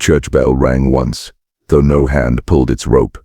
church bell rang once, though no hand pulled its rope.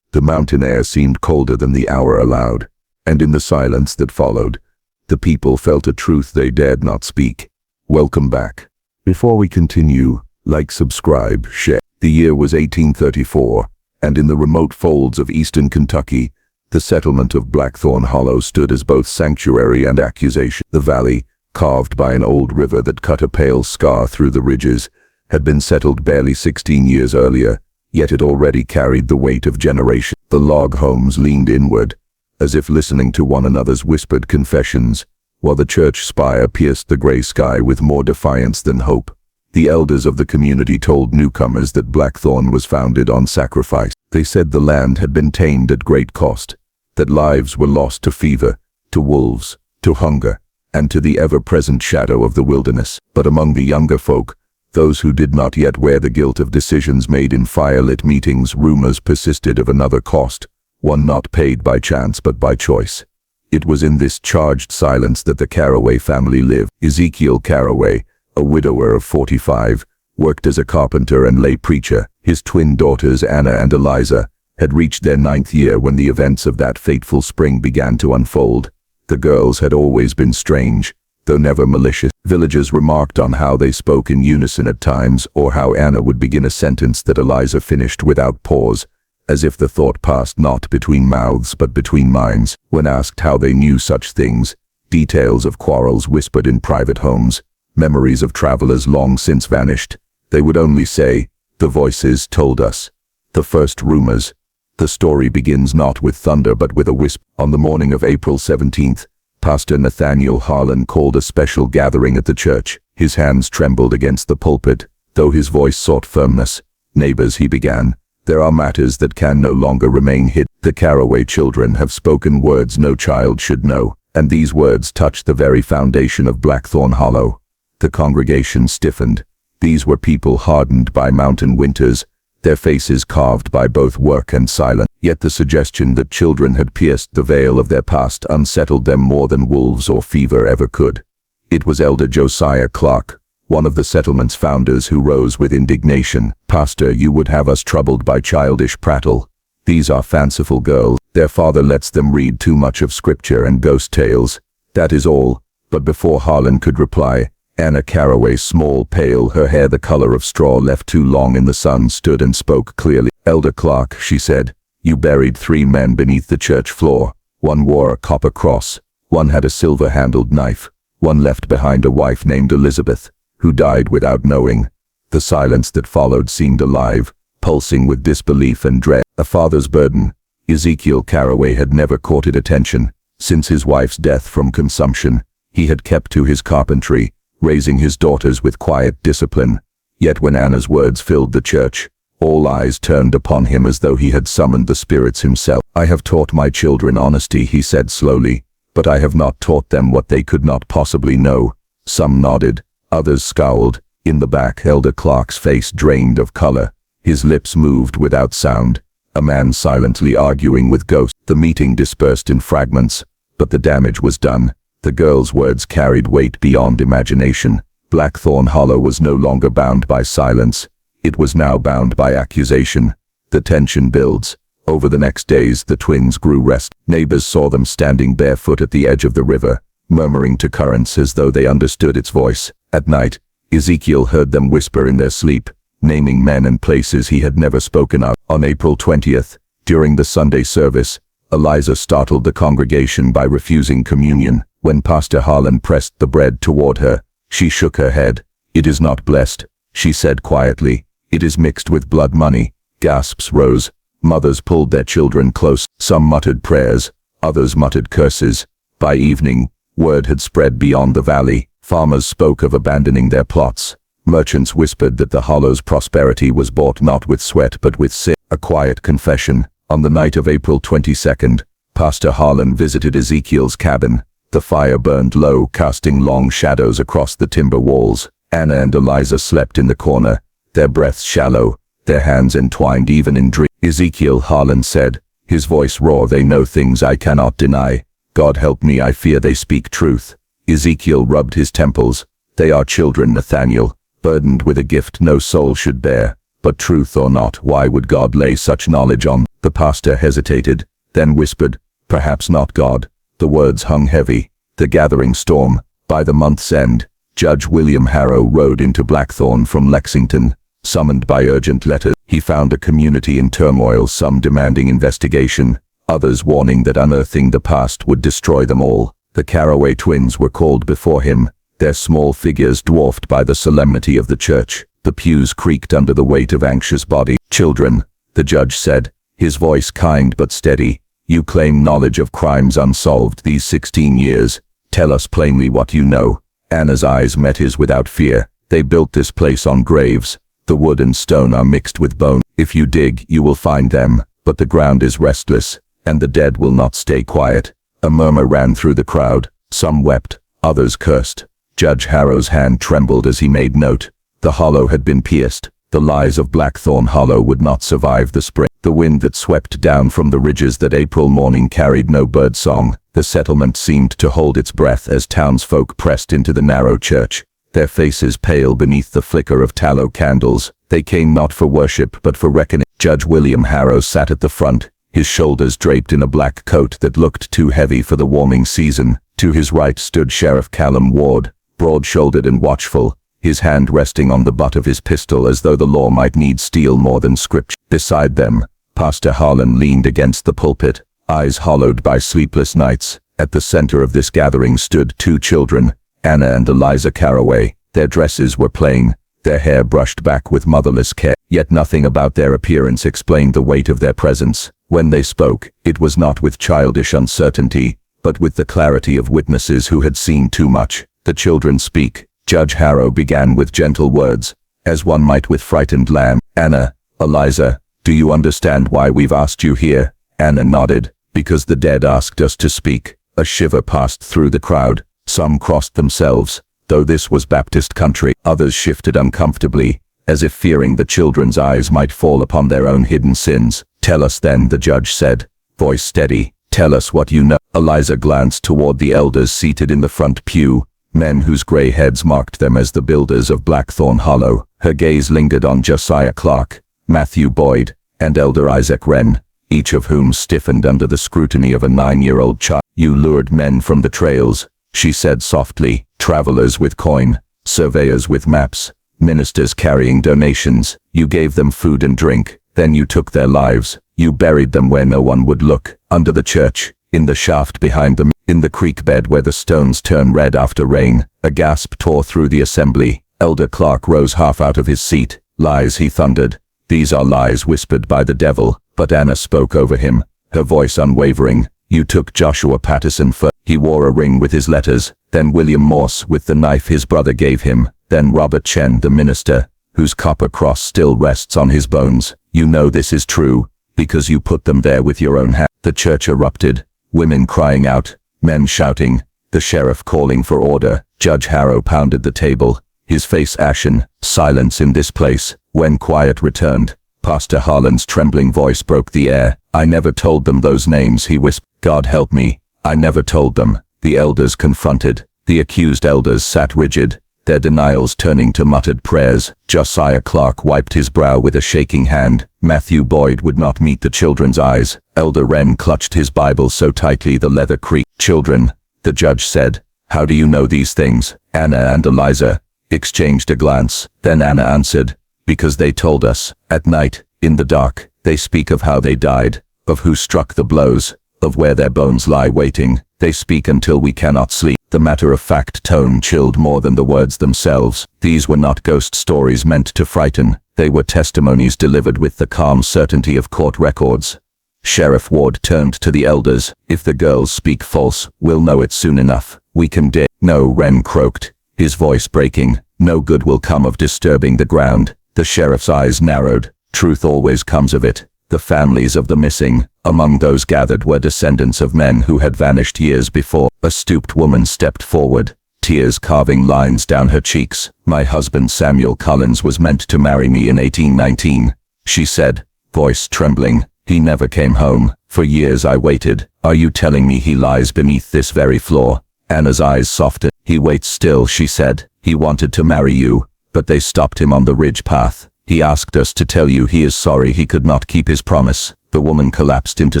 The mountain air seemed colder than the hour allowed, and in the silence that followed, the people felt a truth they dared not speak. Welcome back. Before we continue, like, subscribe, share. The year was 1834, and in the remote folds of eastern Kentucky, the settlement of Blackthorn Hollow stood as both sanctuary and accusation. The valley, carved by an old river that cut a pale scar through the ridges, had been settled barely 16 years earlier, yet it already carried the weight of generations. The log homes leaned inward, as if listening to one another's whispered confessions, while the church spire pierced the gray sky with more defiance than hope. The elders of the community told newcomers that Blackthorn was founded on sacrifice. They said the land had been tamed at great cost, that lives were lost to fever, to wolves, to hunger, and to the ever-present shadow of the wilderness. But among the younger folk, those who did not yet wear the guilt of decisions made in firelit meetings, rumors persisted of another cost, one not paid by chance but by choice. It was in this charged silence that the Caraway family lived. Ezekiel Caraway, a widower of 45, worked as a carpenter and lay preacher. His twin daughters Anna and Eliza had reached their 9th year when the events of that fateful spring began to unfold. The girls had always been strange, though never malicious. Villagers remarked on how they spoke in unison at times, or how Anna would begin a sentence that Eliza finished without pause, as if the thought passed not between mouths but between minds. When asked how they knew such things, details of quarrels whispered in private homes, memories of travelers long since vanished, they would only say, "The voices told us." The first rumors. The story begins not with thunder but with a whisper. On the morning of April 17th, Pastor Nathaniel Harlan called a special gathering at the church. His hands trembled against the pulpit, though his voice sought firmness. "Neighbors," he began, "there are matters that can no longer remain hid. The Caraway children have spoken words no child should know, and these words touched the very foundation of Blackthorn Hollow." The congregation stiffened. These were people hardened by mountain winters, their faces carved by both work and silence. Yet the suggestion that children had pierced the veil of their past unsettled them more than wolves or fever ever could. It was Elder Josiah Clark, one of the settlement's founders, who rose with indignation. "Pastor, you would have us troubled by childish prattle. These are fanciful girls. Their father lets them read too much of scripture and ghost tales. That is all." But before Harlan could reply, Anna Caraway, small, pale, her hair the color of straw left too long in the sun, stood and spoke clearly. "Elder Clark," she said, "you buried 3 men beneath the church floor. One wore a copper cross, one had a silver-handled knife, one left behind a wife named Elizabeth, who died without knowing." The silence that followed seemed alive, pulsing with disbelief and dread. A father's burden. Ezekiel Caraway had never courted attention. Since his wife's death from consumption, he had kept to his carpentry, raising his daughters with quiet discipline. Yet when Anna's words filled the church, all eyes turned upon him as though he had summoned the spirits himself. "I have taught my children honesty," he said slowly, "but I have not taught them what they could not possibly know." Some nodded, others scowled. In the back, Elder Clark's face drained of color. His lips moved without sound. A man silently arguing with ghosts. The meeting dispersed in fragments, but the damage was done. The girl's words carried weight beyond imagination. Blackthorn Hollow was no longer bound by silence. It was now bound by accusation. The tension builds. Over the next days, the twins grew restless. Neighbors saw them standing barefoot at the edge of the river, murmuring to currents as though they understood its voice. At night, Ezekiel heard them whisper in their sleep, naming men and places he had never spoken of. On April 20th, during the Sunday service, Eliza startled the congregation by refusing communion. When Pastor Harlan pressed the bread toward her, she shook her head. "It is not blessed," she said quietly. "It is mixed with blood money." Gasps rose. Mothers pulled their children close. Some muttered prayers, others muttered curses. By evening, word had spread beyond the valley. Farmers spoke of abandoning their plots. Merchants whispered that the Hollow's prosperity was bought not with sweat but with sin. A quiet confession. On the night of April 22nd, Pastor Harlan visited Ezekiel's cabin. The fire burned low, casting long shadows across the timber walls. Anna and Eliza slept in the corner, their breaths shallow, their hands entwined even in dreams. "Ezekiel," Harlan said, his voice raw, "they know things I cannot deny. God help me, I fear they speak truth." Ezekiel rubbed his temples. "They are children, Nathaniel, burdened with a gift no soul should bear. But truth or not, why would God lay such knowledge on? The pastor hesitated, then whispered, perhaps not God. The words hung heavy. The gathering storm. By the month's end, Judge William Harrow rode into Blackthorn from Lexington, summoned by urgent letters. He found a community in turmoil, some demanding investigation, others warning that unearthing the past would destroy them all. The Caraway twins were called before him, their small figures dwarfed by the solemnity of the church. The pews creaked under the weight of anxious bodies. Children, the judge said, his voice kind but steady, you claim knowledge of crimes unsolved these 16 years. Tell us plainly what you know. Anna's eyes met his without fear. They built this place on graves. The wood and stone are mixed with bone. If you dig, you will find them, but the ground is restless, and the dead will not stay quiet. A murmur ran through the crowd. Some wept, others cursed. Judge Harrow's hand trembled as he made note. The hollow had been pierced. The lies of Blackthorn Hollow would not survive the spring. The wind that swept down from the ridges that April morning carried no bird song. The settlement seemed to hold its breath as townsfolk pressed into the narrow church, their faces pale beneath the flicker of tallow candles. They came not for worship but for reckoning. Judge William Harrow sat at the front, his shoulders draped in a black coat that looked too heavy for the warming season. To his right stood Sheriff Callum Ward, broad-shouldered and watchful, his hand resting on the butt of his pistol as though the law might need steel more than scripture. Beside them, Pastor Harlan leaned against the pulpit, eyes hollowed by sleepless nights. At the center of this gathering stood two children, Anna and Eliza Caraway. Their dresses were plain, their hair brushed back with motherless care, yet nothing about their appearance explained the weight of their presence. When they spoke, it was not with childish uncertainty, but with the clarity of witnesses who had seen too much. The children speak. Judge Harrow began with gentle words, as one might with frightened lamb. Anna, Eliza, do you understand why we've asked you here? Anna nodded. Because the dead asked us to speak. A shiver passed through the crowd. Some crossed themselves, though this was Baptist country. Others shifted uncomfortably, as if fearing the children's eyes might fall upon their own hidden sins. Tell us then, the judge said, voice steady. Tell us what you know. Eliza glanced toward the elders seated in the front pew, men whose gray heads marked them as the builders of Blackthorn Hollow. Her gaze lingered on Josiah Clark, Matthew Boyd, and Elder Isaac Wren, each of whom stiffened under the scrutiny of a 9-year-old child. You lured men from the trails, she said softly, travelers with coin, surveyors with maps, ministers carrying donations. You gave them food and drink, then you took their lives. You buried them where no one would look, under the church, in the shaft behind them, in the creek bed where the stones turn red after rain. A gasp tore through the assembly. Elder Clark rose half out of his seat. Lies, he thundered. These are lies whispered by the devil. But Anna spoke over him, her voice unwavering. You took Joshua Patterson first. He wore a ring with his letters, then William Morse with the knife his brother gave him, then Robert Chen, the minister, whose copper cross still rests on his bones. You know this is true, because you put them there with your own hand. The church erupted, women crying out, men shouting, the sheriff calling for order. Judge Harrow pounded the table, his face ashen. Silence in this place. When quiet returned, Pastor Harlan's trembling voice broke the air. I never told them those names, he whispered. God help me, I never told them. The elders confronted. The accused elders sat rigid, their denials turning to muttered prayers. Josiah Clark wiped his brow with a shaking hand. Matthew Boyd would not meet the children's eyes. Elder Wren clutched his Bible so tightly the leather creaked. Children, the judge said, how do you know these things? Anna and Eliza exchanged a glance. Then Anna answered, because they told us. At night, in the dark, they speak of how they died, of who struck the blows, of where their bones lie waiting. They speak until we cannot sleep. The matter-of-fact tone chilled more than the words themselves. These were not ghost stories meant to frighten. They were testimonies delivered with the calm certainty of court records. Sheriff Ward turned to the elders. If the girls speak false, we'll know it soon enough. We can dig. No, Wren croaked, his voice breaking. No good will come of disturbing the ground. The sheriff's eyes narrowed. Truth always comes of it. The families of the missing, among those gathered were descendants of men who had vanished years before. A stooped woman stepped forward, tears carving lines down her cheeks. My husband Samuel Collins was meant to marry me in 1819, she said, voice trembling. He never came home. For years I waited. Are you telling me he lies beneath this very floor? Anna's eyes softened. He waits still, she said. He wanted to marry you, but they stopped him on the ridge path. He asked us to tell you he is sorry he could not keep his promise. The woman collapsed into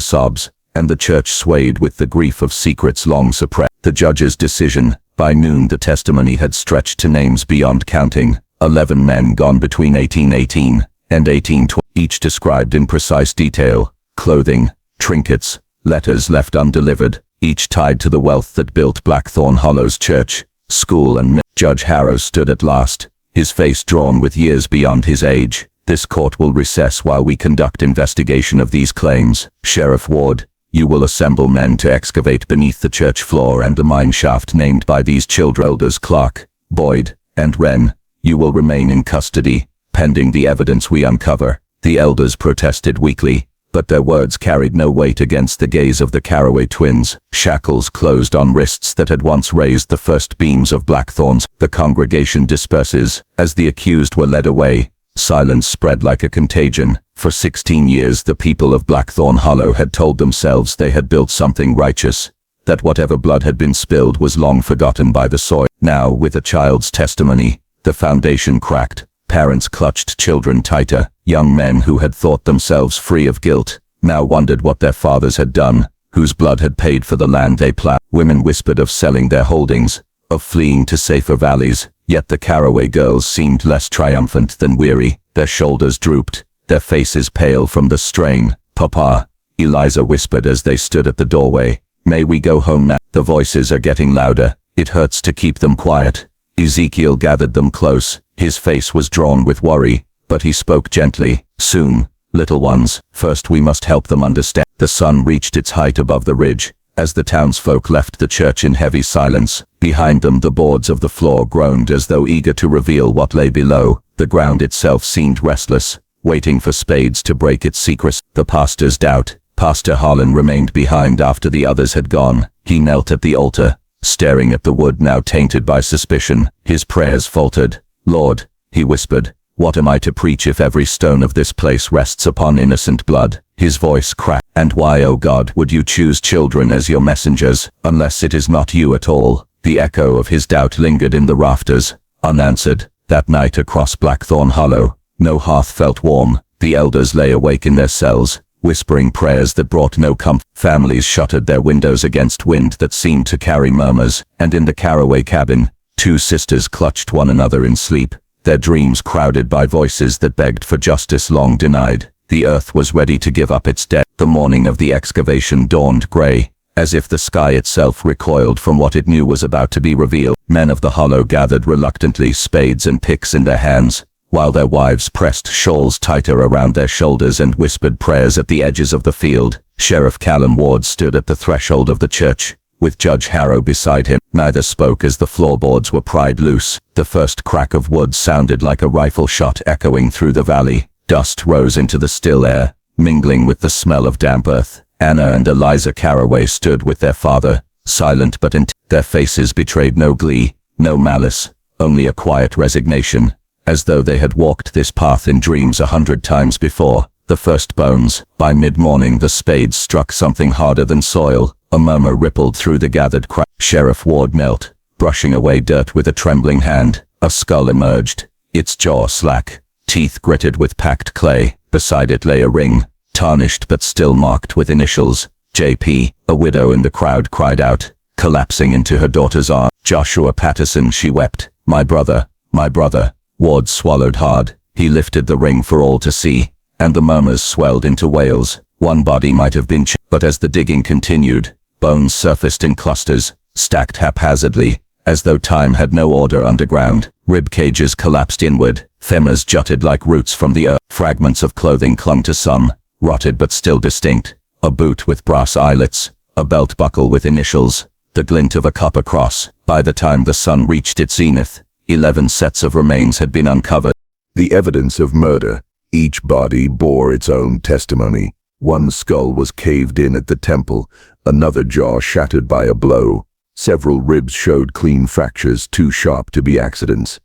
sobs, and the church swayed with the grief of secrets long suppressed. The judge's decision. By noon the testimony had stretched to names beyond counting. 11 men gone between 1818 and 1820, each described in precise detail. Clothing, trinkets, letters left undelivered, each tied to the wealth that built Blackthorn Hollow's church, school and mill. Judge Harrow stood at last, his face drawn with years beyond his age. This court will recess while we conduct investigation of these claims. Sheriff Ward, you will assemble men to excavate beneath the church floor and the mine shaft named by these children. Elders Clark, Boyd, and Wren, you will remain in custody, pending the evidence we uncover. The elders protested weakly, but their words carried no weight against the gaze of the Carraway twins. Shackles closed on wrists that had once raised the first beams of Blackthorns. The congregation disperses. As the accused were led away, silence spread like a contagion. For 16 years the people of Blackthorn Hollow had told themselves they had built something righteous, that whatever blood had been spilled was long forgotten by the soil. Now, with a child's testimony, the foundation cracked. Parents clutched children tighter. Young men who had thought themselves free of guilt now wondered what their fathers had done, whose blood had paid for the land they plowed. Women whispered of selling their holdings, of fleeing to safer valleys, yet the Carraway girls seemed less triumphant than weary. Their shoulders drooped, their faces pale from the strain. "Papa," Eliza whispered as they stood at the doorway, "may we go home now? The voices are getting louder. It hurts to keep them quiet." Ezekiel gathered them close. His face was drawn with worry, but he spoke gently. "Soon, little ones. First we must help them understand." The sun reached its height above the ridge, as the townsfolk left the church in heavy silence. Behind them the boards of the floor groaned as though eager to reveal what lay below. The ground itself seemed restless, waiting for spades to break its secrecy. The pastor's doubt. Pastor Harlan remained behind after the others had gone. He knelt at the altar, staring at the wood now tainted by suspicion. His prayers faltered. "Lord," he whispered, "what am I to preach if every stone of this place rests upon innocent blood?" His voice cracked. "And why, O God, would you choose children as your messengers, unless it is not you at all?" The echo of his doubt lingered in the rafters, unanswered. That night across Blackthorn Hollow, no hearth felt warm. The elders lay awake in their cells, whispering prayers that brought no comfort. Families shuttered their windows against wind that seemed to carry murmurs, and in the Carraway cabin, two sisters clutched one another in sleep, their dreams crowded by voices that begged for justice long denied. The earth was ready to give up its dead. The morning of the excavation dawned gray, as if the sky itself recoiled from what it knew was about to be revealed. Men of the hollow gathered reluctantly, spades and picks in their hands, while their wives pressed shawls tighter around their shoulders and whispered prayers at the edges of the field. Sheriff Callum Ward stood at the threshold of the church, with Judge Harrow beside him. Neither spoke as the floorboards were pried loose. The first crack of wood sounded like a rifle shot echoing through the valley. Dust rose into the still air, mingling with the smell of damp earth. Anna and Eliza Carraway stood with their father, silent but intent. Their faces betrayed no glee, no malice, only a quiet resignation, as though they had walked this path in dreams 100 times before. The first bones. By mid-morning the spades struck something harder than soil. A murmur rippled through the gathered crowd. Sheriff Ward knelt, brushing away dirt with a trembling hand. A skull emerged, its jaw slack, teeth gritted with packed clay. Beside it lay a ring, tarnished but still marked with initials. J.P. A widow in the crowd cried out, collapsing into her daughter's arms. "Joshua Patterson," she wept. My brother, my brother." Ward swallowed hard. He lifted the ring for all to see, and the murmurs swelled into wails. One body might have been but as the digging continued, bones surfaced in clusters, stacked haphazardly, as though time had no order underground. Rib cages collapsed inward, femurs jutted like roots from the earth. Fragments of clothing clung to some, rotted but still distinct. A boot with brass eyelets, a belt buckle with initials, the glint of a copper cross. By the time the sun reached its zenith, 11 sets of remains had been uncovered. The evidence of murder. Each body bore its own testimony. One skull was caved in at the temple, another jaw shattered by a blow. Several ribs showed clean fractures too sharp to be accidents.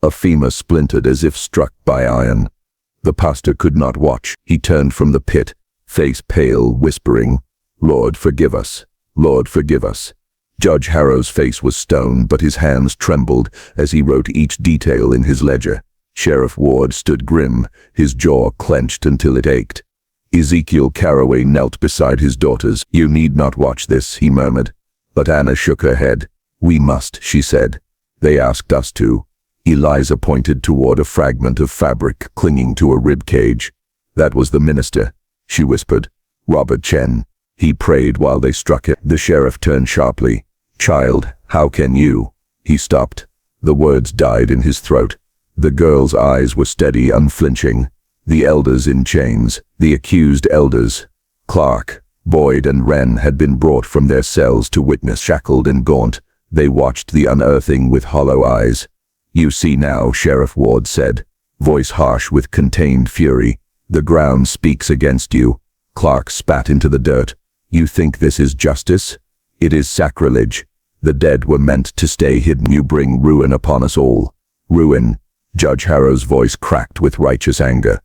A femur splintered as if struck by iron. The pastor could not watch. He turned from the pit, face pale, whispering, "Lord, forgive us. Lord, forgive us." Judge Harrow's face was stone, but his hands trembled as he wrote each detail in his ledger. Sheriff Ward stood grim, his jaw clenched until it ached. Ezekiel Carraway knelt beside his daughters. "You need not watch this," he murmured. But Anna shook her head. "We must," she said. "They asked us to." Eliza pointed toward a fragment of fabric clinging to a rib cage. "That was the minister," she whispered. "Robert Chen. He prayed while they struck him." The sheriff turned sharply. "Child, how can you?" He stopped. The words died in his throat. The girl's eyes were steady, unflinching. The elders in chains, the accused elders, Clark, Boyd and Wren, had been brought from their cells to witness. Shackled and gaunt, they watched the unearthing with hollow eyes. "You see now," Sheriff Ward said, voice harsh with contained fury. "The ground speaks against you." Clark spat into the dirt. "You think this is justice? It is sacrilege. The dead were meant to stay hidden. You bring ruin upon us all." "Ruin?" Judge Harrow's voice cracked with righteous anger.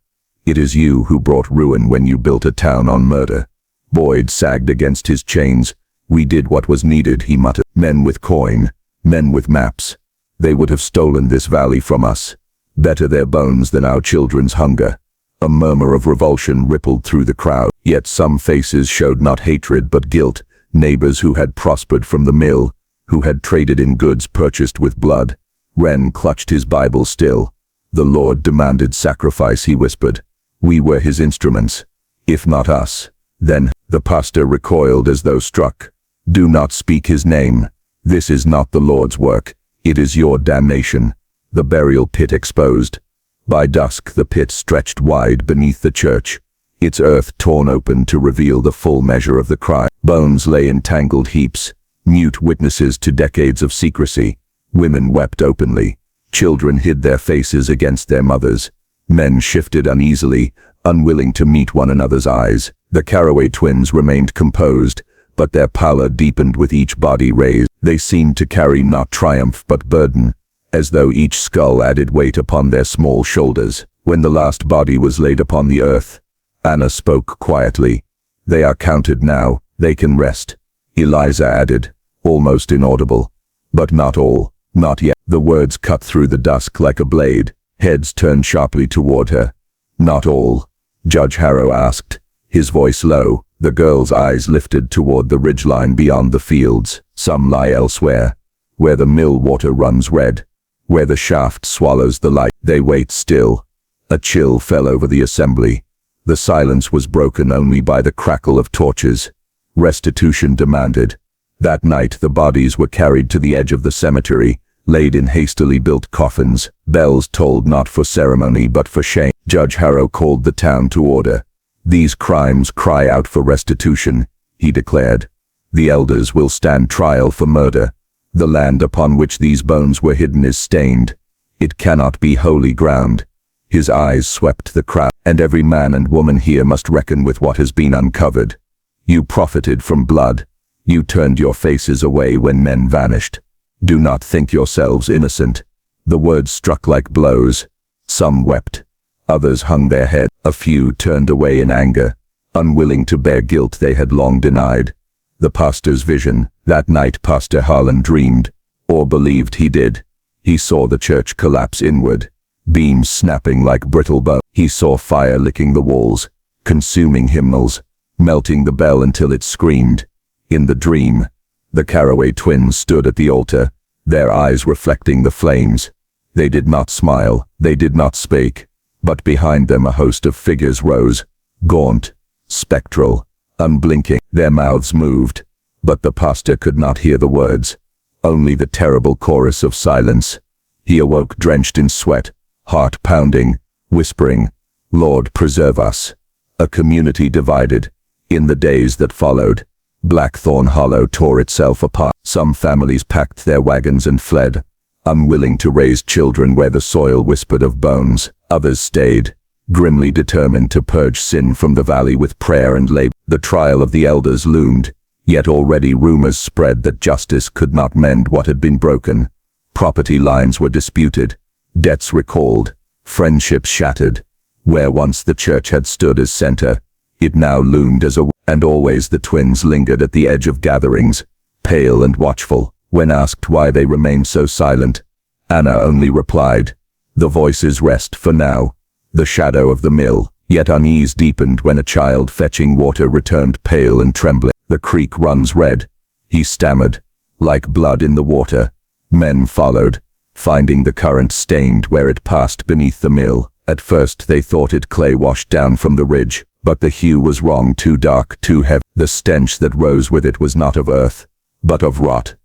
"It is you who brought ruin when you built a town on murder." Boyd sagged against his chains. "We did what was needed," he muttered. "Men with coin, men with maps. They would have stolen this valley from us. Better their bones than our children's hunger." A murmur of revulsion rippled through the crowd, yet some faces showed not hatred but guilt. Neighbors who had prospered from the mill, who had traded in goods purchased with blood. Wren clutched his Bible still. "The Lord demanded sacrifice," he whispered. "We were his instruments. If not us, then..." The pastor recoiled as though struck. "Do not speak his name. This is not the Lord's work. It is your damnation." The burial pit exposed. By dusk the pit stretched wide beneath the church, its earth torn open to reveal the full measure of the crime. Bones lay in tangled heaps, mute witnesses to decades of secrecy. Women wept openly. Children hid their faces against their mothers. Men shifted uneasily, unwilling to meet one another's eyes. The Carraway twins remained composed, but their pallor deepened with each body raised. They seemed to carry not triumph but burden, as though each skull added weight upon their small shoulders. When the last body was laid upon the earth, Anna spoke quietly. "They are counted now, they can rest." Eliza added, almost inaudible. "But not all, not yet." The words cut through the dusk like a blade. Heads turned sharply toward her. "Not all?" Judge Harrow asked, his voice low. The girl's eyes lifted toward the ridgeline beyond the fields. "Some lie elsewhere, where the mill water runs red, where the shaft swallows the light. They wait still." A chill fell over the assembly. The silence was broken only by the crackle of torches. Restitution demanded. That night the bodies were carried to the edge of the cemetery, laid in hastily built coffins. Bells tolled not for ceremony but for shame. Judge Harrow called the town to order. "These crimes cry out for restitution," he declared. "The elders will stand trial for murder. The land upon which these bones were hidden is stained. It cannot be holy ground." His eyes swept the crowd. "And every man and woman here must reckon with what has been uncovered. You profited from blood. You turned your faces away when men vanished. Do not think yourselves innocent." The words struck like blows. Some wept. Others hung their head. A few turned away in anger, unwilling to bear guilt they had long denied. The pastor's vision. That night Pastor Harlan dreamed, or believed he did. He saw the church collapse inward, beams snapping like brittle bone. He saw fire licking the walls, consuming hymnals, melting the bell until it screamed. In the dream, the Carraway twins stood at the altar, their eyes reflecting the flames. They did not smile, they did not speak, but behind them a host of figures rose, gaunt, spectral, unblinking. Their mouths moved, but the pastor could not hear the words, only the terrible chorus of silence. He awoke drenched in sweat, heart pounding, whispering, "Lord, preserve us." A community divided. In the days that followed, Blackthorn Hollow tore itself apart. Some families packed their wagons and fled, unwilling to raise children where the soil whispered of bones. Others stayed, grimly determined to purge sin from the valley with prayer and labor. The trial of the elders loomed, yet already rumors spread that justice could not mend what had been broken. Property lines were disputed, debts recalled, friendships shattered. Where once the church had stood as center, it now loomed as a... And always the twins lingered at the edge of gatherings, pale and watchful. When asked why they remained so silent, Anna only replied, The voices rest for now. The shadow of the mill, yet unease deepened when a child fetching water returned pale and trembling. The creek runs red, he stammered, like blood in the water. Men followed, finding the current stained where it passed beneath the mill. At first they thought it clay washed down from the ridge, but the hue was wrong, too dark, too heavy. The stench that rose with it was not of earth, but of rot.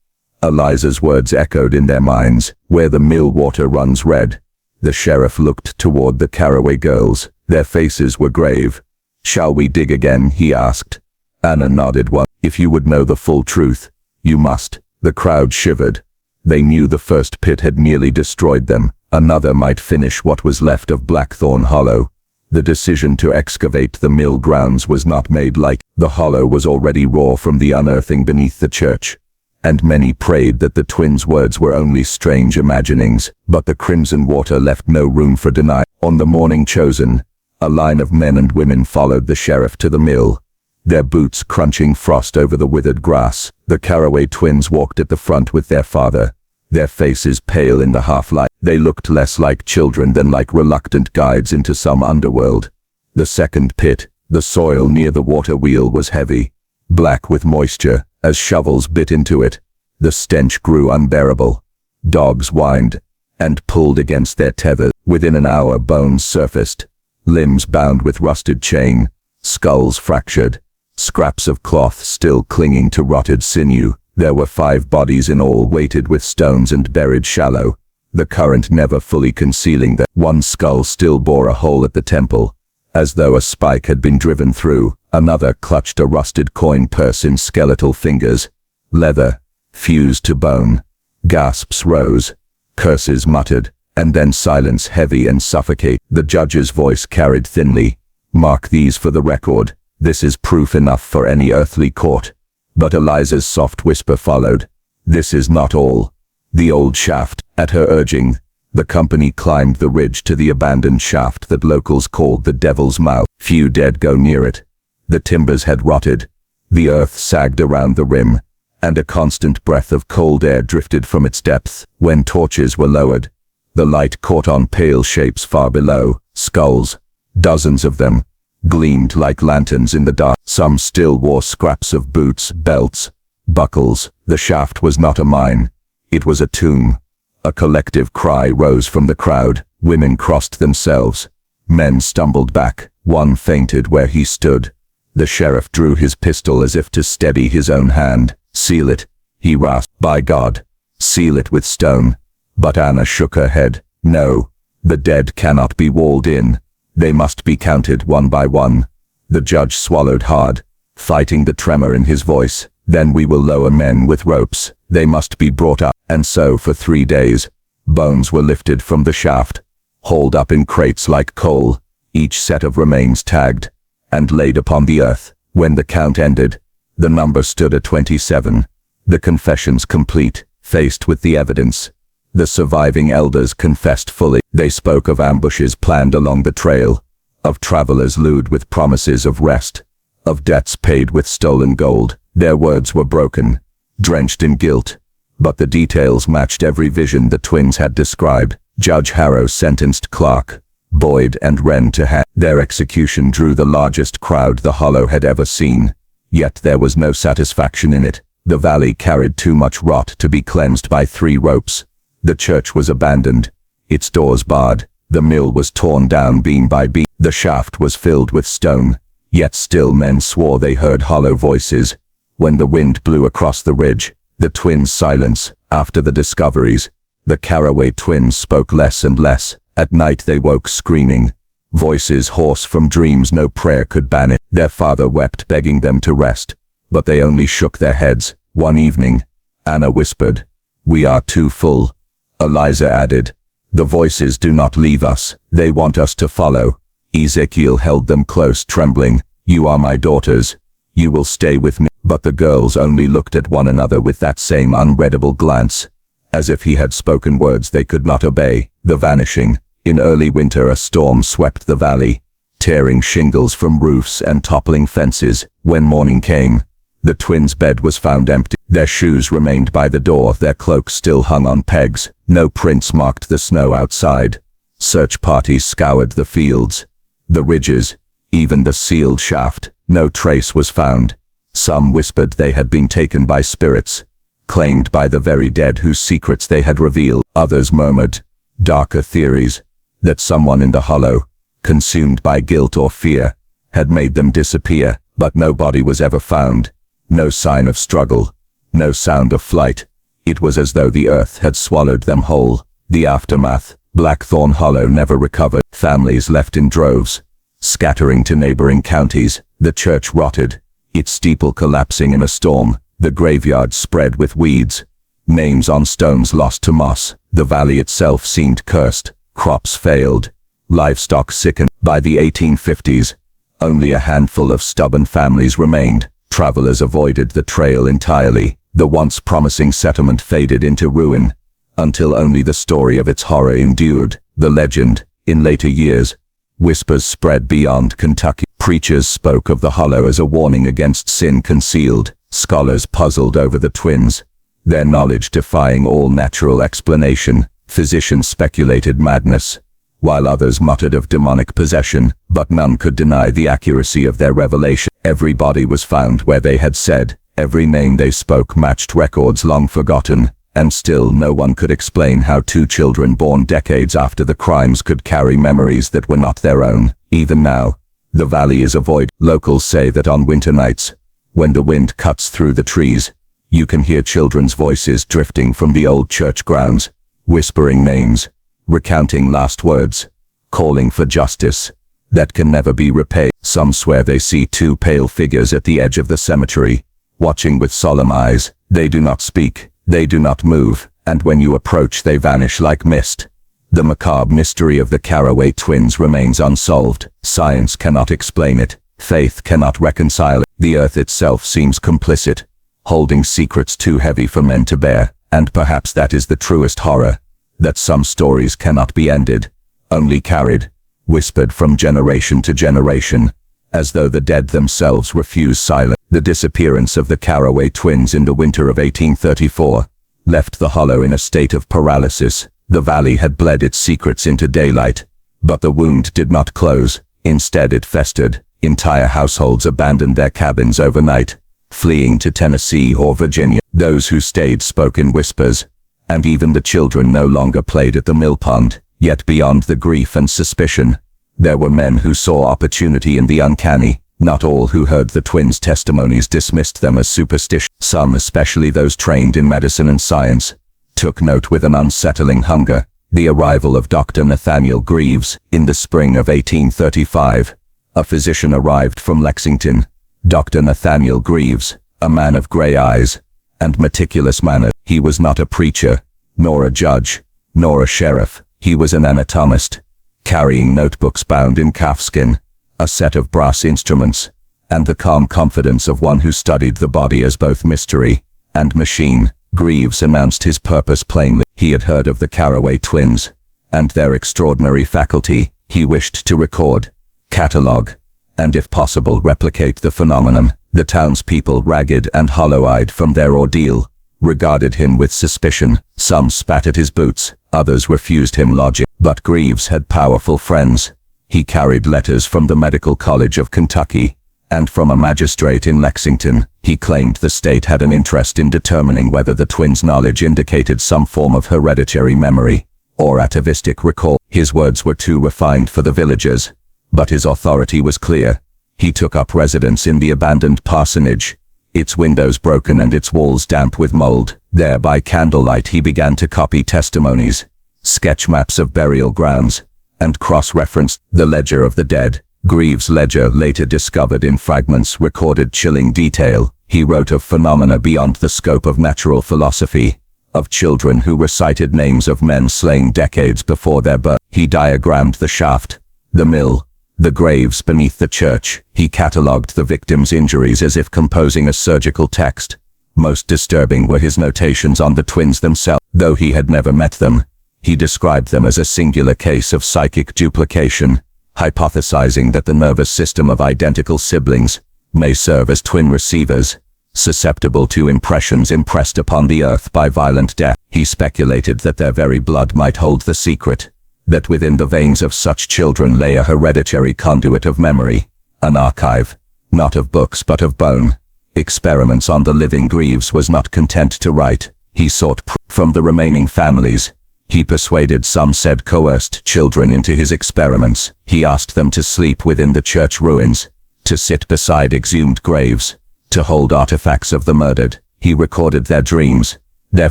Eliza's words echoed in their minds, where the mill water runs red. The sheriff looked toward the Caraway girls. Their faces were grave. Shall we dig again? He asked. Anna nodded. One. If you would know the full truth, you must. The crowd shivered. They knew the first pit had nearly destroyed them. Another might finish what was left of Blackthorn Hollow. The decision to excavate the mill grounds was not made lightly. The hollow was already raw from the unearthing beneath the church, and many prayed that the twins' words were only strange imaginings, but the crimson water left no room for denial. On the morning chosen, a line of men and women followed the sheriff to the mill, their boots crunching frost over the withered grass. The Caraway twins walked at the front with their father, their faces pale in the half-light. They looked less like children than like reluctant guides into some underworld. The second pit, the soil near the water wheel, was heavy, black with moisture. As shovels bit into it, the stench grew unbearable. Dogs whined and pulled against their tethers. Within an hour, bones surfaced, limbs bound with rusted chain, skulls fractured, scraps of cloth still clinging to rotted sinew. There were 5 bodies in all, weighted with stones and buried shallow, the current never fully concealing them. One skull still bore a hole at the temple, as though a spike had been driven through. Another clutched a rusted coin purse in skeletal fingers. Leather, fused to bone. Gasps rose, curses muttered, and then silence, heavy and suffocating. The judge's voice carried thinly. Mark these for the record. This is proof enough for any earthly court. But Eliza's soft whisper followed. This is not all. The old shaft. At her urging, the company climbed the ridge to the abandoned shaft that locals called the Devil's Mouth. Few dared go near it. The timbers had rotted, the earth sagged around the rim, and a constant breath of cold air drifted from its depths. When torches were lowered, the light caught on pale shapes far below. Skulls, dozens of them, gleamed like lanterns in the dark. Some still wore scraps of boots, belts, buckles. The shaft was not a mine, it was a tomb. A collective cry rose from the crowd. Women crossed themselves. Men stumbled back. One fainted where he stood. The sheriff drew his pistol as if to steady his own hand. Seal it, he rasped. By God, seal it with stone. But Anna shook her head. No, the dead cannot be walled in. They must be counted one by one. The judge swallowed hard, fighting the tremor in his voice. Then we will lower men with ropes. They must be brought up. And so for 3 days, bones were lifted from the shaft, hauled up in crates like coal, each set of remains tagged, and laid upon the earth. When the count ended, the number stood at 27. The confessions complete, faced with the evidence. The surviving elders confessed fully. They spoke of ambushes planned along the trail, of travelers lured with promises of rest, of debts paid with stolen gold. Their words were broken, drenched in guilt, but the details matched every vision the twins had described. Judge Harrow sentenced Clark, Boyd and Wren to hang. Their execution drew the largest crowd the Hollow had ever seen, yet there was no satisfaction in it. The valley carried too much rot to be cleansed by 3 ropes. The church was abandoned, its doors barred. The mill was torn down beam by beam. The shaft was filled with stone, yet still men swore they heard hollow voices. When the wind blew across the ridge, the twins' silence. After the discoveries, the Caraway twins spoke less and less. At night they woke screaming, voices hoarse from dreams no prayer could banish. Their father wept, begging them to rest, but they only shook their heads. One evening, Anna whispered, "We are too full." Eliza added, "The voices do not leave us, they want us to follow." Ezekiel held them close, trembling. "You are my daughters, you will stay with me." But the girls only looked at one another with that same unreadable glance, as if he had spoken words they could not obey. The vanishing. In early winter a storm swept the valley, tearing shingles from roofs and toppling fences. When morning came, the twins' bed was found empty. Their shoes remained by the door, their cloaks still hung on pegs. No prints marked the snow outside. Search parties scoured the fields, the ridges, even the sealed shaft. No trace was found. Some whispered they had been taken by spirits, claimed by the very dead whose secrets they had revealed. Others murmured darker theories, that someone in the hollow, consumed by guilt or fear, had made them disappear. But no body was ever found, no sign of struggle, no sound of flight. It was as though the earth had swallowed them whole. The aftermath: Blackthorn Hollow never recovered. Families left in droves, scattering to neighboring counties. The church rotted, its steeple collapsing in a storm. The graveyard spread with weeds, names on stones lost to moss. The valley itself seemed cursed. Crops failed, livestock sickened. By the 1850s, only a handful of stubborn families remained. Travelers avoided the trail entirely. The once promising settlement faded into ruin, until only the story of its horror endured. The legend, in later years, whispers spread beyond Kentucky. Preachers spoke of the hollow as a warning against sin concealed. Scholars puzzled over the twins, their knowledge defying all natural explanation. Physicians speculated madness, while others muttered of demonic possession, but none could deny the accuracy of their revelation. Every body was found where they had said, every name they spoke matched records long forgotten, and still no one could explain how two children born decades after the crimes could carry memories that were not their own. Even now, the valley is avoided. Locals say that on winter nights, when the wind cuts through the trees, you can hear children's voices drifting from the old church grounds, whispering names, recounting last words, calling for justice that can never be repaid. Some swear they see two pale figures at the edge of the cemetery, watching with solemn eyes. They do not speak, they do not move, and when you approach they vanish like mist. The macabre mystery of the Caraway twins remains unsolved. Science cannot explain it, faith cannot reconcile it. The earth itself seems complicit, holding secrets too heavy for men to bear. And perhaps that is the truest horror, that some stories cannot be ended, only carried, whispered from generation to generation, as though the dead themselves refuse silence. The disappearance of the Caraway twins in the winter of 1834 left the hollow in a state of paralysis. The valley had bled its secrets into daylight, but the wound did not close. Instead it festered. Entire households abandoned their cabins overnight, fleeing to Tennessee or Virginia. Those who stayed spoke in whispers, and even the children no longer played at the mill pond. Yet beyond the grief and suspicion, there were men who saw opportunity in the uncanny. Not all who heard the twins' testimonies dismissed them as superstition. Some, especially those trained in medicine and science, took note with an unsettling hunger. The arrival of Dr. Nathaniel Greaves. In the spring of 1835, a physician arrived from Lexington. Dr. Nathaniel Greaves, a man of gray eyes and meticulous manner. He was not a preacher, nor a judge, nor a sheriff. He was an anatomist, carrying notebooks bound in calfskin, a set of brass instruments, and the calm confidence of one who studied the body as both mystery and machine. Greaves announced his purpose plainly. He had heard of the Caraway twins and their extraordinary faculty. He wished to record, catalogue, and if possible replicate the phenomenon. The townspeople, ragged and hollow-eyed from their ordeal, regarded him with suspicion. Some spat at his boots, others refused him lodging. But Greaves had powerful friends. He carried letters from the Medical College of Kentucky, and from a magistrate in Lexington. He claimed the state had an interest in determining whether the twins' knowledge indicated some form of hereditary memory, or atavistic recall. His words were too refined for the villagers, but his authority was clear. He took up residence in the abandoned parsonage, its windows broken and its walls damp with mold. There by candlelight he began to copy testimonies, sketch maps of burial grounds, and cross-referenced the ledger of the dead. Greaves' ledger, later discovered in fragments, recorded chilling detail. He wrote of phenomena beyond the scope of natural philosophy, of children who recited names of men slain decades before their birth. He diagrammed the shaft, the mill, the graves beneath the church. He catalogued the victims' injuries as if composing a surgical text. Most disturbing were his notations on the twins themselves. Though he had never met them, he described them as a singular case of psychic duplication, hypothesizing that the nervous system of identical siblings may serve as twin receivers, susceptible to impressions impressed upon the earth by violent death. He speculated that their very blood might hold the secret, that within the veins of such children lay a hereditary conduit of memory, an archive, not of books but of bone. Experiments on the living Greaves was not content to write. He sought from the remaining families. He persuaded some said coerced children into his experiments. He asked them to sleep within the church ruins, to sit beside exhumed graves, to hold artifacts of the murdered. He recorded their dreams, their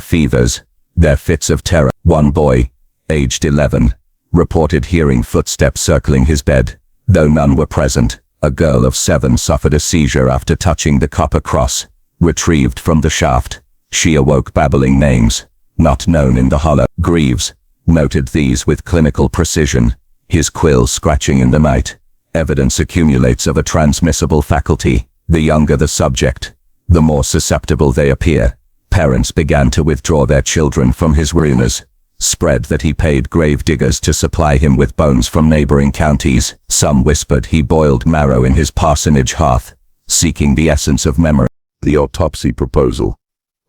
fevers, their fits of terror. One boy, aged 11, reported hearing footsteps circling his bed, though none were present. A girl of 7 suffered a seizure after touching the copper cross, retrieved from the shaft. She awoke babbling names, not known in the hollow. Greaves noted these with clinical precision, his quill scratching in the night. Evidence accumulates of a transmissible faculty. The younger the subject, the more susceptible they appear. Parents began to withdraw their children from his rumors. Spread that he paid grave diggers to supply him with bones from neighboring counties. Some whispered he boiled marrow in his parsonage hearth, seeking the essence of memory. The autopsy proposal.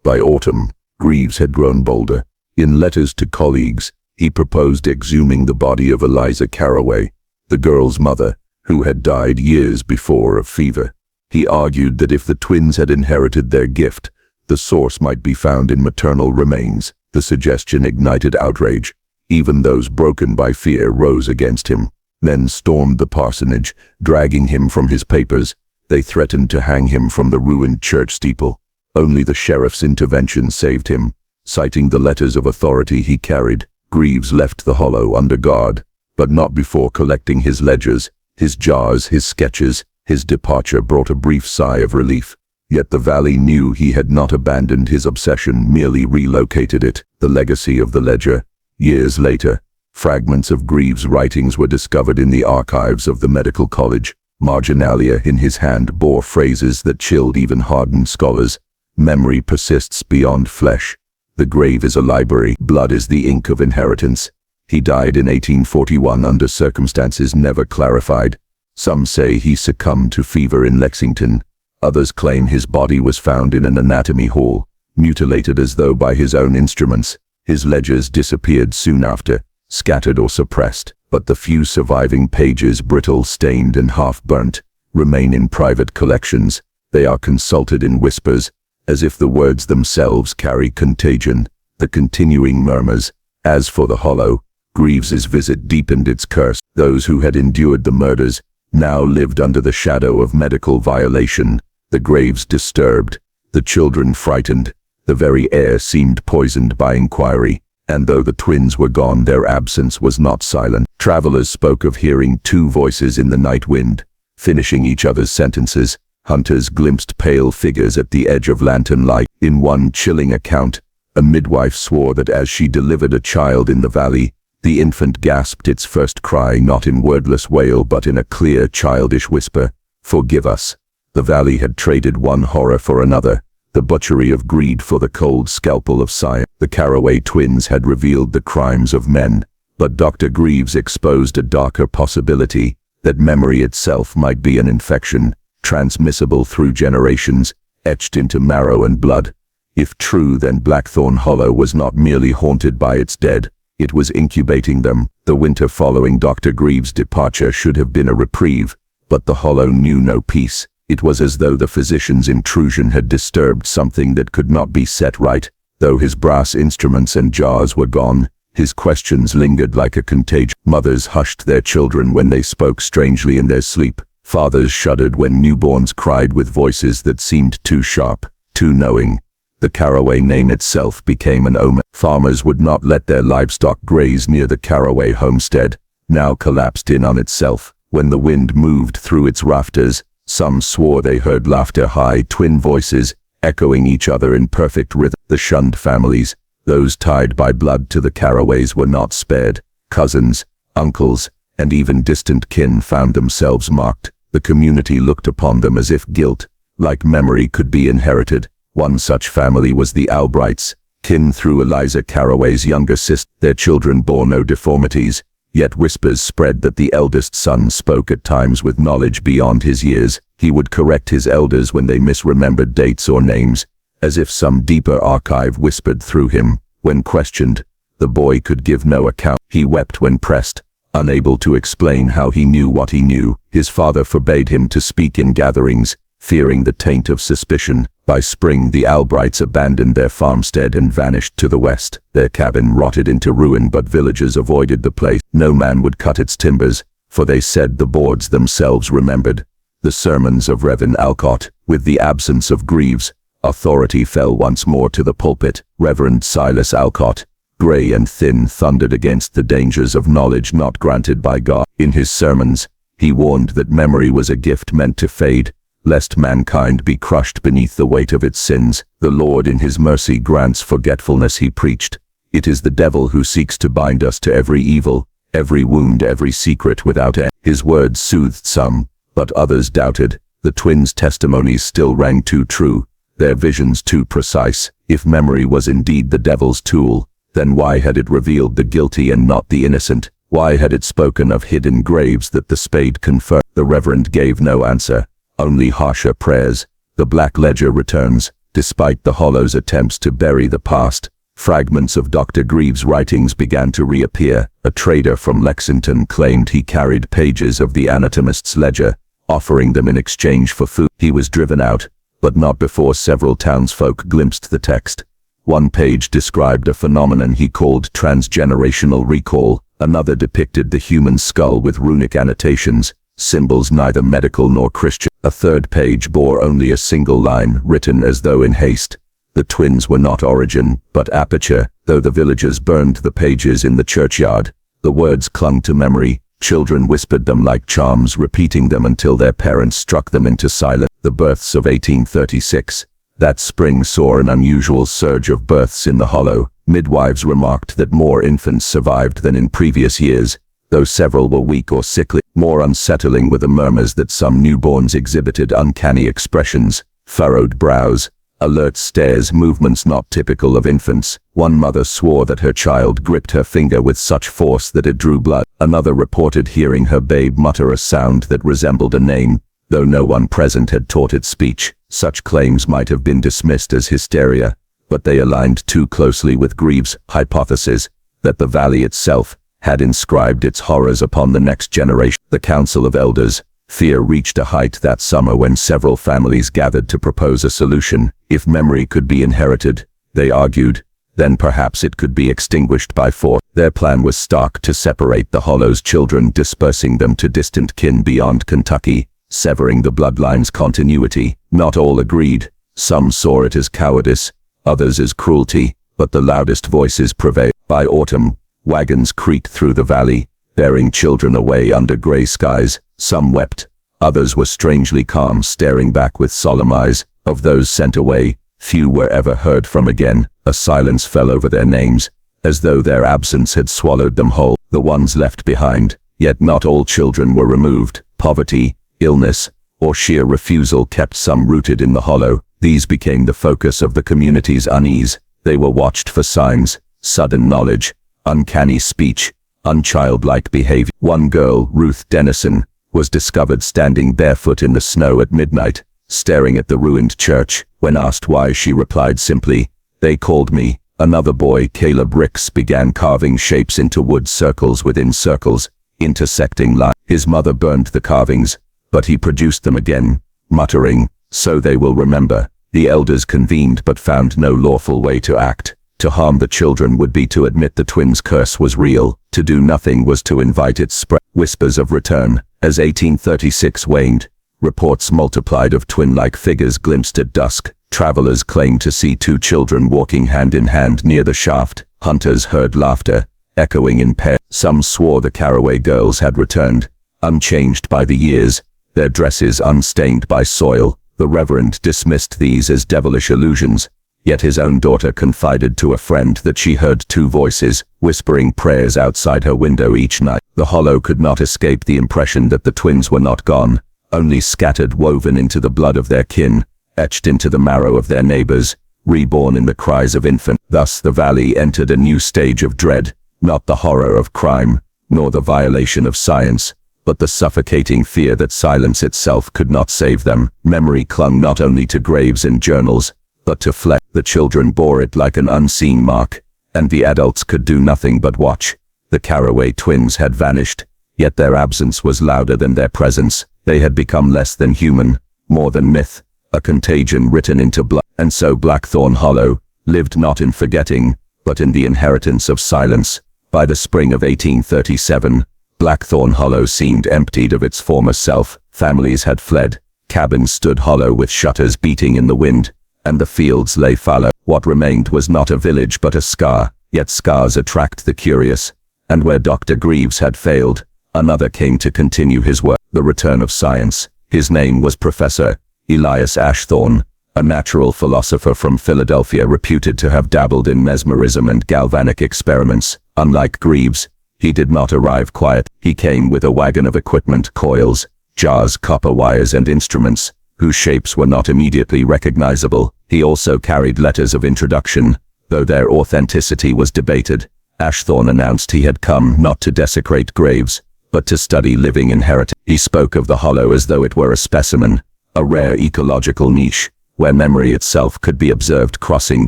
By autumn, Greaves had grown bolder. In letters to colleagues, he proposed exhuming the body of Eliza Carraway, the girl's mother, who had died years before of fever. He argued that if the twins had inherited their gift, the source might be found in maternal remains. The suggestion ignited outrage. Even those broken by fear rose against him. Men stormed the parsonage, dragging him from his papers. They threatened to hang him from the ruined church steeple. Only the sheriff's intervention saved him. Citing the letters of authority he carried, Greaves left the hollow under guard, but not before collecting his ledgers, his jars, his sketches. His departure brought a brief sigh of relief. Yet the valley knew he had not abandoned his obsession, merely relocated it. The legacy of the ledger. Years later, fragments of Greaves' writings were discovered in the archives of the medical college. Marginalia in his hand bore phrases that chilled even hardened scholars. Memory persists beyond flesh. The grave is a library. Blood is the ink of inheritance. He died in 1841 under circumstances never clarified. Some say he succumbed to fever in Lexington. Others claim his body was found in an anatomy hall, mutilated as though by his own instruments. His ledgers disappeared soon after, scattered or suppressed, but the few surviving pages, brittle, stained and half-burnt, remain in private collections. They are consulted in whispers, as if the words themselves carry contagion. The continuing murmurs. As for the hollow, Greaves's visit deepened its curse. Those who had endured the murders now lived under the shadow of medical violation. The graves disturbed, the children frightened, the very air seemed poisoned by inquiry, and though the twins were gone, their absence was not silent. Travelers spoke of hearing 2 voices in the night wind, finishing each other's sentences. Hunters glimpsed pale figures at the edge of lantern light. In one chilling account, a midwife swore that as she delivered a child in the valley, the infant gasped its first cry not in wordless wail but in a clear childish whisper, "Forgive us." The valley had traded one horror for another, the butchery of greed for the cold scalpel of science. The Carraway twins had revealed the crimes of men, but Dr. Greaves exposed a darker possibility, that memory itself might be an infection, transmissible through generations, etched into marrow and blood. If true, then Blackthorn Hollow was not merely haunted by its dead, it was incubating them. The winter following Dr. Greaves' departure should have been a reprieve, but the hollow knew no peace. It was as though the physician's intrusion had disturbed something that could not be set right. Though his brass instruments and jars were gone, his questions lingered like a contagion. Mothers hushed their children when they spoke strangely in their sleep. Fathers shuddered when newborns cried with voices that seemed too sharp, too knowing. The Carraway name itself became an omen. Farmers would not let their livestock graze near the Carraway homestead, now collapsed in on itself. When the wind moved through its rafters, some swore they heard laughter, high twin voices, echoing each other in perfect rhythm. The shunned families, those tied by blood to the Carraways, were not spared. Cousins, uncles, and even distant kin found themselves marked. The community looked upon them as if guilt, like memory, could be inherited. One such family was the Albrights, kin through Eliza Carraway's younger sister. Their children bore no deformities, yet whispers spread that the eldest son spoke at times with knowledge beyond his years. He would correct his elders when they misremembered dates or names, as if some deeper archive whispered through him. When questioned, The boy could give no account. He wept when pressed, unable to explain how he knew what he knew. His father forbade him to speak in gatherings, fearing the taint of suspicion. By spring, the Albrights abandoned their farmstead and vanished to the west. Their cabin rotted into ruin, but villagers avoided the place. No man would cut its timbers, for they said the boards themselves remembered the sermons of Reverend Alcott. With the absence of Greaves, authority fell once more to the pulpit. Reverend Silas Alcott, grey and thin, thundered against the dangers of knowledge not granted by God. In his sermons, he warned that memory was a gift meant to fade, lest mankind be crushed beneath the weight of its sins. The Lord in his mercy grants forgetfulness, he preached. It is the devil who seeks to bind us to every evil, every wound, every secret without end. His words soothed some, but others doubted. The twins' testimonies still rang too true, their visions too precise. If memory was indeed the devil's tool, then why had it revealed the guilty and not the innocent? Why had it spoken of hidden graves that the spade confirmed? The Reverend gave no answer, only harsher prayers. The Black Ledger returns, despite the Hollow's attempts to bury the past. Fragments of Dr. Greaves' writings began to reappear. A trader from Lexington claimed he carried pages of the anatomist's ledger, offering them in exchange for food. He was driven out, but not before several townsfolk glimpsed the text. One page described a phenomenon he called transgenerational recall. Another depicted the human skull with runic annotations, symbols neither medical nor Christian. A third page bore only a single line, written as though in haste. The twins were not Origin, but Aperture. Though the villagers burned the pages in the churchyard, the words clung to memory. Children whispered them like charms, repeating them until their parents struck them into silence. The births of 1836. That spring saw an unusual surge of births in the Hollow. Midwives remarked that more infants survived than in previous years, though several were weak or sickly. More unsettling were the murmurs that some newborns exhibited uncanny expressions, furrowed brows, alert stares, movements not typical of infants. One mother swore that her child gripped her finger with such force that it drew blood. Another reported hearing her babe mutter a sound that resembled a name, though no one present had taught it speech. Such claims might have been dismissed as hysteria, but they aligned too closely with Greaves' hypothesis that the valley itself had inscribed its horrors upon the next generation. The Council of Elders. Fear reached a height that summer when several families gathered to propose a solution. If memory could be inherited, they argued, then perhaps it could be extinguished by force. Their plan was stark: to separate the Hollow's children, dispersing them to distant kin beyond Kentucky, severing the bloodline's continuity. Not all agreed. Some saw it as cowardice, others as cruelty, but the loudest voices prevailed. By autumn, wagons creaked through the valley, bearing children away under gray skies. Some wept, others were strangely calm, staring back with solemn eyes. Of those sent away, few were ever heard from again. A silence fell over their names, as though their absence had swallowed them whole. The ones left behind, yet not all children were removed. Poverty, illness, or sheer refusal kept some rooted in the Hollow. These became the focus of the community's unease. They were watched for signs: sudden knowledge, uncanny speech, unchildlike behavior. One girl, Ruth Dennison, was discovered standing barefoot in the snow at midnight, staring at the ruined church. When asked why, she replied simply, "They called me." Another boy, Caleb Ricks, began carving shapes into wood, circles within circles, intersecting lines. His mother burned the carvings, but he produced them again, muttering, "So they will remember." The elders convened but found no lawful way to act. To harm the children would be to admit the twins' curse was real. To do nothing was to invite its spread. Whispers of return. As 1836 waned, reports multiplied of twin-like figures glimpsed at dusk. Travelers claimed to see two children walking hand in hand near the shaft. Hunters heard laughter, echoing in pairs. Some swore the Caraway girls had returned, unchanged by the years, their dresses unstained by soil. The Reverend dismissed these as devilish illusions, yet his own daughter confided to a friend that she heard two voices, whispering prayers outside her window each night. The Hollow could not escape the impression that the twins were not gone, only scattered, woven into the blood of their kin, etched into the marrow of their neighbors, reborn in the cries of infants. Thus the valley entered a new stage of dread, not the horror of crime, nor the violation of science, but the suffocating fear that silence itself could not save them. Memory clung not only to graves and journals, but to flesh. The children bore it like an unseen mark, and the adults could do nothing but watch. The Caraway twins had vanished, yet their absence was louder than their presence. They had become less than human, more than myth, a contagion written into blood. And so Blackthorn Hollow lived not in forgetting, but in the inheritance of silence. By the spring of 1837, Blackthorn Hollow seemed emptied of its former self. Families had fled, cabins stood hollow with shutters beating in the wind, and the fields lay fallow. What remained was not a village but a scar, yet scars attract the curious, and where Dr. Greaves had failed, another came to continue his work. The return of science. His name was Professor Elias Ashthorne, a natural philosopher from Philadelphia reputed to have dabbled in mesmerism and galvanic experiments. Unlike Greaves, he did not arrive quiet. He came with a wagon of equipment, coils, jars, copper wires and instruments, whose shapes were not immediately recognizable. He also carried letters of introduction, though their authenticity was debated. Ashthorne announced he had come not to desecrate graves, but to study living inheritance. He spoke of the hollow as though it were a specimen, a rare ecological niche, where memory itself could be observed crossing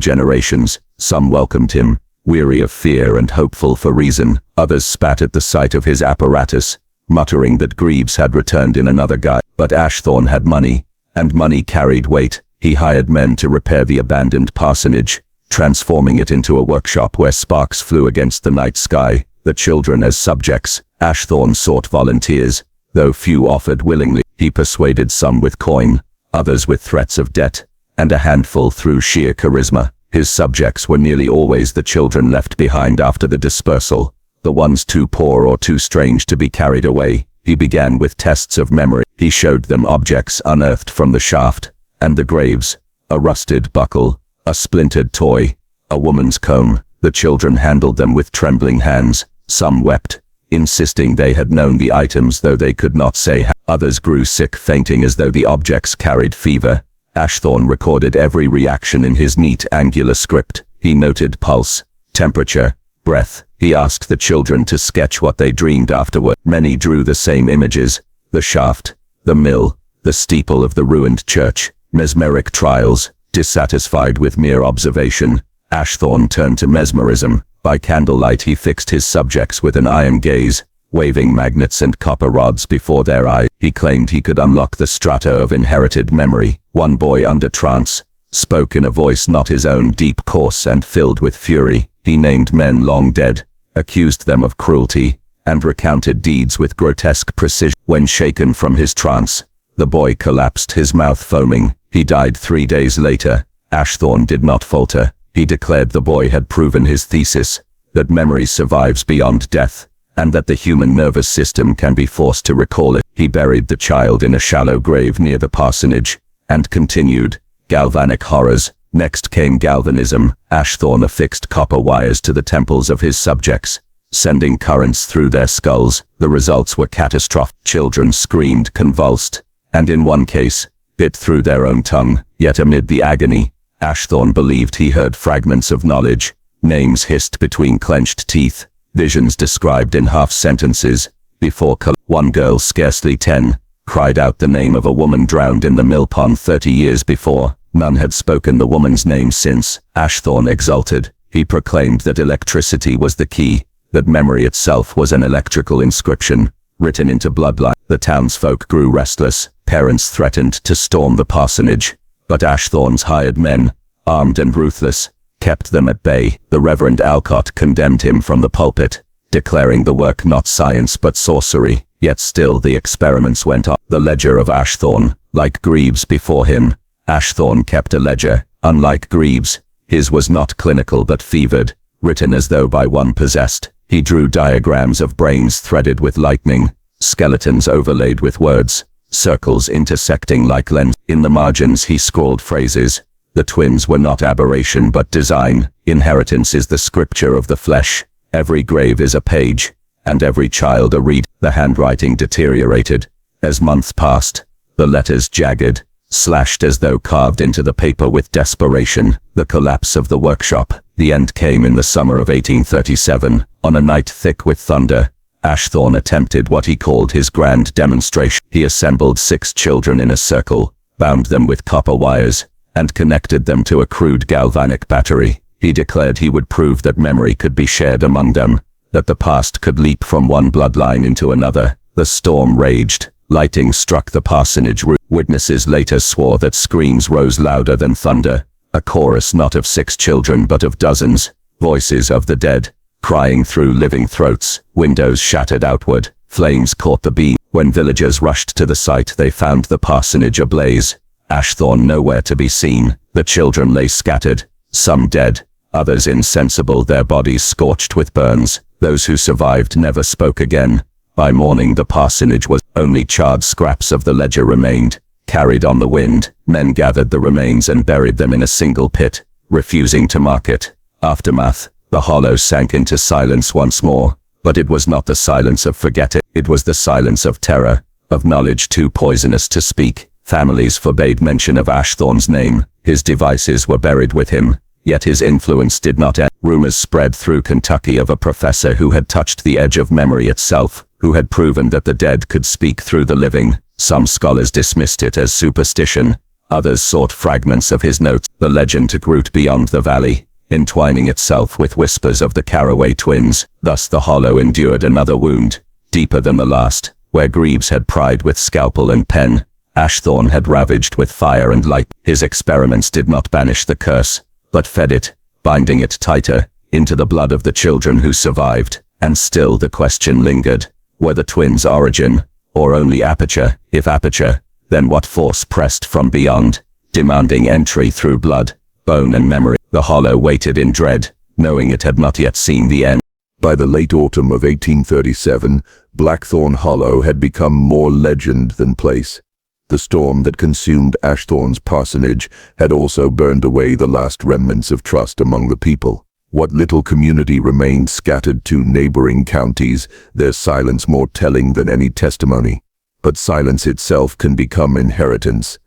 generations. Some welcomed him, weary of fear and hopeful for reason. Others spat at the sight of his apparatus, muttering that Greaves had returned in another guise. But Ashthorne had money, and money carried weight. He hired men to repair the abandoned parsonage, transforming it into a workshop where sparks flew against the night sky. The children as subjects. Ashthorne sought volunteers, though few offered willingly. He persuaded some with coin, others with threats of debt, and a handful through sheer charisma. His subjects were nearly always the children left behind after the dispersal, the ones too poor or too strange to be carried away. He began with tests of memory. He showed them objects unearthed from the shaft, and the graves, a rusted buckle, a splintered toy, a woman's comb. The children handled them with trembling hands. Some wept, insisting they had known the items though they could not say how. Others grew sick, fainting as though the objects carried fever. Ashthorne recorded every reaction in his neat angular script. He noted pulse, temperature, breath. He asked the children to sketch what they dreamed afterward. Many drew the same images: the shaft, the mill, the steeple of the ruined church. Mesmeric trials. Dissatisfied with mere observation, Ashthorne turned to mesmerism. By candlelight he fixed his subjects with an iron gaze, waving magnets and copper rods before their eyes. He claimed he could unlock the strata of inherited memory. One boy under trance spoke in a voice not his own, deep, coarse, and filled with fury. He named men long dead, accused them of cruelty, and recounted deeds with grotesque precision. When shaken from his trance, the boy collapsed, his mouth foaming. He died 3 days later. Ashthorne did not falter. He declared the boy had proven his thesis, that memory survives beyond death, and that the human nervous system can be forced to recall it. He buried the child in a shallow grave near the parsonage, and continued, galvanic horrors. Next came galvanism. Ashthorne affixed copper wires to the temples of his subjects, sending currents through their skulls. The results were catastrophic. Children screamed, convulsed, and in one case, bit through their own tongue. Yet amid the agony, Ashthorne believed he heard fragments of knowledge, names hissed between clenched teeth, visions described in half-sentences. Before one girl, scarcely 10, cried out the name of a woman drowned in the mill pond 30 years before. None had spoken the woman's name since. Ashthorne exulted. He proclaimed that electricity was the key, that memory itself was an electrical inscription, written into bloodline. The townsfolk grew restless. Parents threatened to storm the parsonage, but Ashthorne's hired men, armed and ruthless, kept them at bay. The Reverend Alcott condemned him from the pulpit, declaring the work not science but sorcery. Yet still the experiments went on. The ledger of Ashthorne. Like Greaves before him, Ashthorne kept a ledger. Unlike Greaves, his was not clinical but fevered, written as though by one possessed. He drew diagrams of brains threaded with lightning, skeletons overlaid with words, circles intersecting like lens. In the margins he scrawled phrases. The twins were not aberration but design. Inheritance is the scripture of the flesh. Every grave is a page, and every child a reed. The handwriting deteriorated. As months passed, the letters jagged, slashed as though carved into the paper with desperation. The collapse of the workshop. The end came in the summer of 1837. On a night thick with thunder, Ashthorne attempted what he called his grand demonstration. He assembled 6 children in a circle, bound them with copper wires, and connected them to a crude galvanic battery. He declared he would prove that memory could be shared among them, that the past could leap from one bloodline into another. The storm raged. Lightning struck the parsonage roof. Witnesses later swore that screams rose louder than thunder, a chorus not of 6 children but of dozens, voices of the dead, crying through living throats. Windows shattered outward, flames caught the beam. When villagers rushed to the site, they found the parsonage ablaze. Ashthorne nowhere to be seen. The children lay scattered, some dead, others insensible, their bodies scorched with burns. Those who survived never spoke again. By morning the parsonage was only charred scraps of the ledger remained, carried on the wind. Men gathered the remains and buried them in a single pit, refusing to mark it. Aftermath. The hollow sank into silence once more, but it was not the silence of forgetting. It was the silence of terror, of knowledge too poisonous to speak. Families forbade mention of Ashthorne's name. His devices were buried with him, yet his influence did not end. Rumors spread through Kentucky of a professor who had touched the edge of memory itself, who had proven that the dead could speak through the living. Some scholars dismissed it as superstition, others sought fragments of his notes. The legend took root beyond the valley, entwining itself with whispers of the Caraway twins. Thus the hollow endured another wound, deeper than the last, where Greaves had pried with scalpel and pen. Ashthorne had ravaged with fire and light. His experiments did not banish the curse, but fed it, binding it tighter, into the blood of the children who survived. And still the question lingered. Were the twins origin, or only aperture? If aperture, then what force pressed from beyond, demanding entry through blood, bone and memory? The hollow waited in dread, knowing it had not yet seen the end. By the late autumn of 1837, Blackthorn Hollow had become more legend than place. The storm that consumed Ashthorne's parsonage had also burned away the last remnants of trust among the people. What little community remained scattered to neighboring counties, their silence more telling than any testimony. But silence itself can become inheritance,